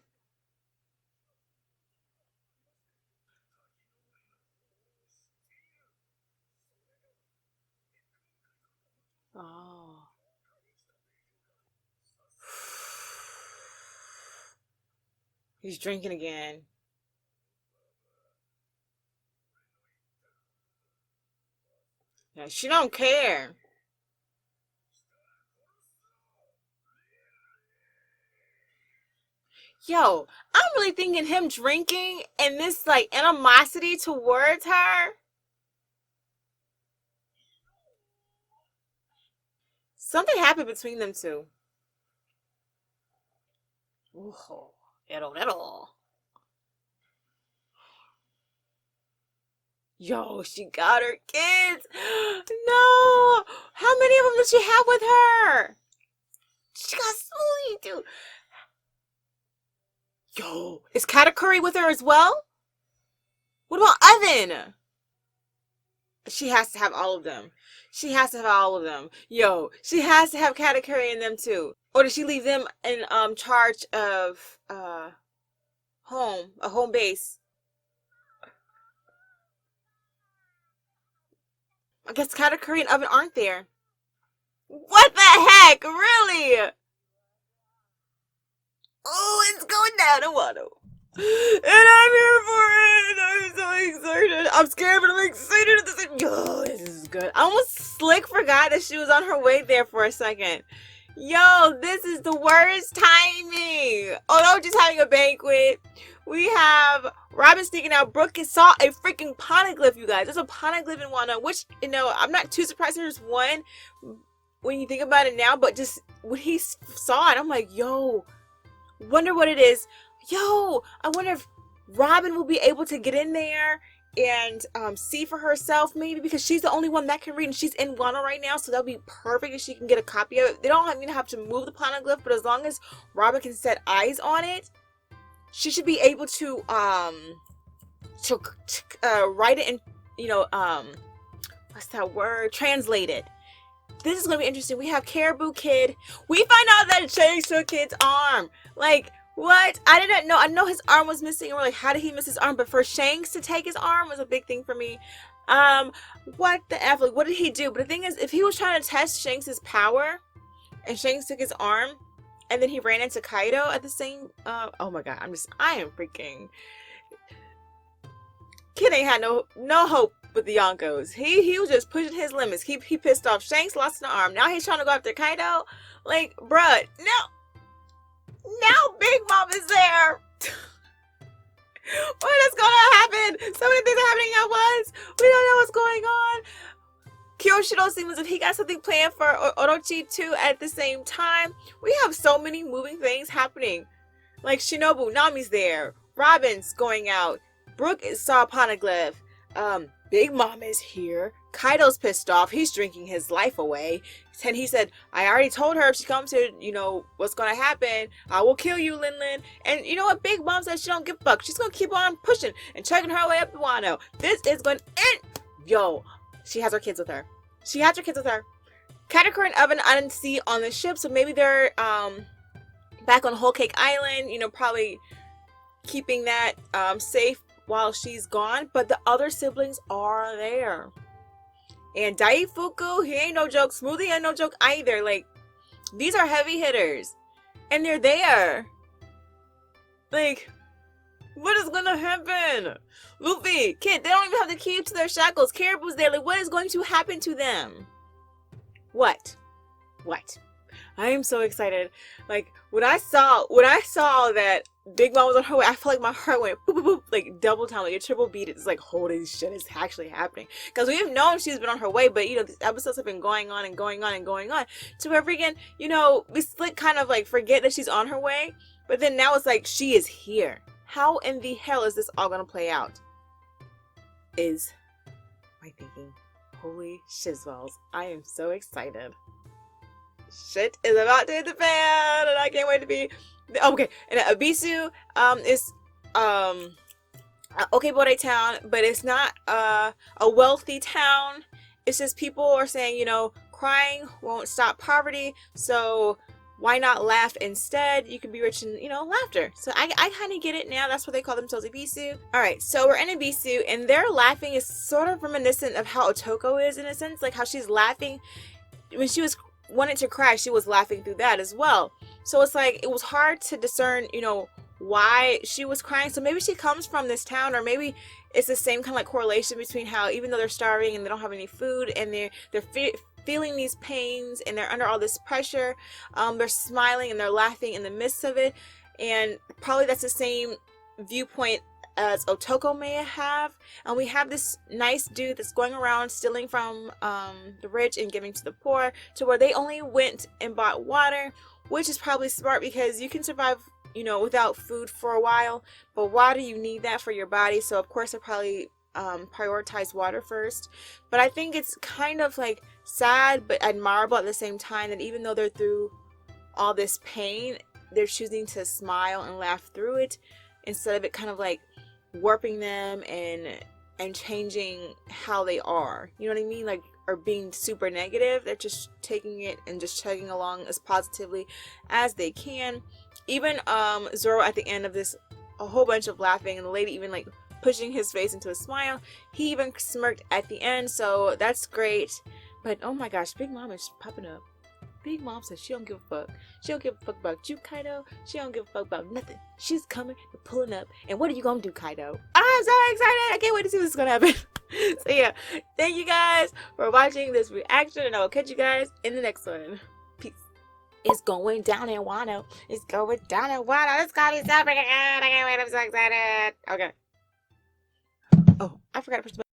Oh. He's drinking again. Yeah, she don't care. Yo, I'm really thinking him drinking and this like animosity towards her. Something happened between them two. Ooh, it'll. Yo, she got her kids. No. How many of them does she have with her? She got so many, dude. Yo, is Katakuri with her as well? What about Evan? She has to have all of them. She has to have all of them. Yo, she has to have Katakuri in them too. Or does she leave them in charge of a home base? I guess Katakuri and Evan aren't there. What the heck? Really? Oh, it's going down to Wano. And I'm here for it. I'm so excited. I'm scared, but I'm excited at the same time. Yo, this is good. I almost slick forgot that she was on her way there for a second. Yo, this is the worst timing. Orochi's having a banquet. We have Robin sneaking out. Brooke saw a freaking poneglyph, you guys. There's a poneglyph in Wano, which, you know, I'm not too surprised there's one when you think about it now, but just when he saw it, I'm like, yo, wonder what it is. Yo, I wonder if Robin will be able to get in there and see for herself, maybe, because she's the only one that can read, and she's in Wano right now, so that'll be perfect if she can get a copy of it. They don't even have to move the poneglyph, but as long as Robin can set eyes on it, she should be able to write it and, you know, what's that word? Translate it. This is gonna be interesting. We have Caribou Kid. We find out that Shanks took Kid's arm. Like, what? I didn't know. I know his arm was missing. And we're like, how did he miss his arm? But for Shanks to take his arm was a big thing for me. What the F? Like, what did he do? But the thing is, if he was trying to test Shanks' power, and Shanks took his arm, and then he ran into Kaido at the same, oh my god, I am freaking. Kid ain't had no hope with the Yonkos. He was just pushing his limits. He pissed off Shanks, lost an arm. Now he's trying to go after Kaido. Like, bruh, now Big Mom is there. What is gonna happen? So many things are happening at once. We don't know what's going on. Kyoshiro seems as if he got something planned for Orochi too at the same time. We have so many moving things happening. Like Shinobu, Nami's there. Robin's going out. Brooke saw Poneglyph. Big Mom is here. Kaido's pissed off. He's drinking his life away. And he said, I already told her if she comes here, you know, what's going to happen. I will kill you, Lin Lin. And you know what? Big Mom says she don't give a fuck. She's going to keep on pushing and chugging her way up the Wano. This is going to end. Yo, she has her kids with her. She has her kids with her. Katakuri and Oven, I didn't see on the ship, so maybe they're back on Whole Cake Island, you know, probably keeping that safe while she's gone. But the other siblings are there. And Daifuku, he ain't no joke. Smoothie ain't no joke either. Like, these are heavy hitters. And they're there. Like, what is gonna happen? Luffy, Kid, they don't even have the key to their shackles. Caribou's there. Like, what is going to happen to them? What? I am so excited. Like, when I saw that Big Mom was on her way, I felt like my heart went boop, boop, boop, like double time, like a triple beat. It's like, holy shit, it's actually happening. Because we've known she's been on her way, but you know, these episodes have been going on and going on and going on. To where again, you know, we kind of like forget that she's on her way, but then now it's like she is here. How in the hell is this all gonna play out? Is my thinking. Holy shizzballs. I am so excited. Shit is about to hit the fan, and I can't wait to be okay. And Abisu is Okebore town, but it's not a wealthy town. It's just people are saying, you know, crying won't stop poverty, so why not laugh instead? You can be rich in, you know, laughter. So I kind of get it now. That's what they call themselves, Ibisu. All right, so we're in Ibisu, and their laughing is sort of reminiscent of how Otoko is in a sense, like how she's laughing when she was wanted to cry. She was laughing through that as well. So it's like it was hard to discern, you know, why she was crying. So maybe she comes from this town, or maybe it's the same kind of like correlation between how even though they're starving and they don't have any food and they're feeling these pains and they're under all this pressure, they're smiling and they're laughing in the midst of it. And probably that's the same viewpoint as Otoko may have. And we have this nice dude that's going around stealing from the rich and giving to the poor, to where they only went and bought water, which is probably smart because you can survive, you know, without food for a while, but water, you need that for your body. So of course I probably prioritize water first. But I think it's kind of like sad but admirable at the same time that even though they're through all this pain, they're choosing to smile and laugh through it instead of it kind of like warping them and changing how they are, you know what I mean, like, or being super negative. They're just taking it and just chugging along as positively as they can. Even Zoro at the end of this, a whole bunch of laughing, and the lady even like pushing his face into a smile. He even smirked at the end, so that's great. But oh my gosh, Big Mom is popping up. Big Mom says she don't give a fuck. She don't give a fuck about you, Kaido. She don't give a fuck about nothing. She's coming and pulling up. And what are you gonna do, Kaido? I'm so excited. I can't wait to see what's gonna happen. So yeah, thank you guys for watching this reaction, and I will catch you guys in the next one. Peace. It's going down in Wano. It's going down in Wano. It's gonna be so freaking good. I can't wait. I'm so excited. Okay. Oh, I forgot to push the button.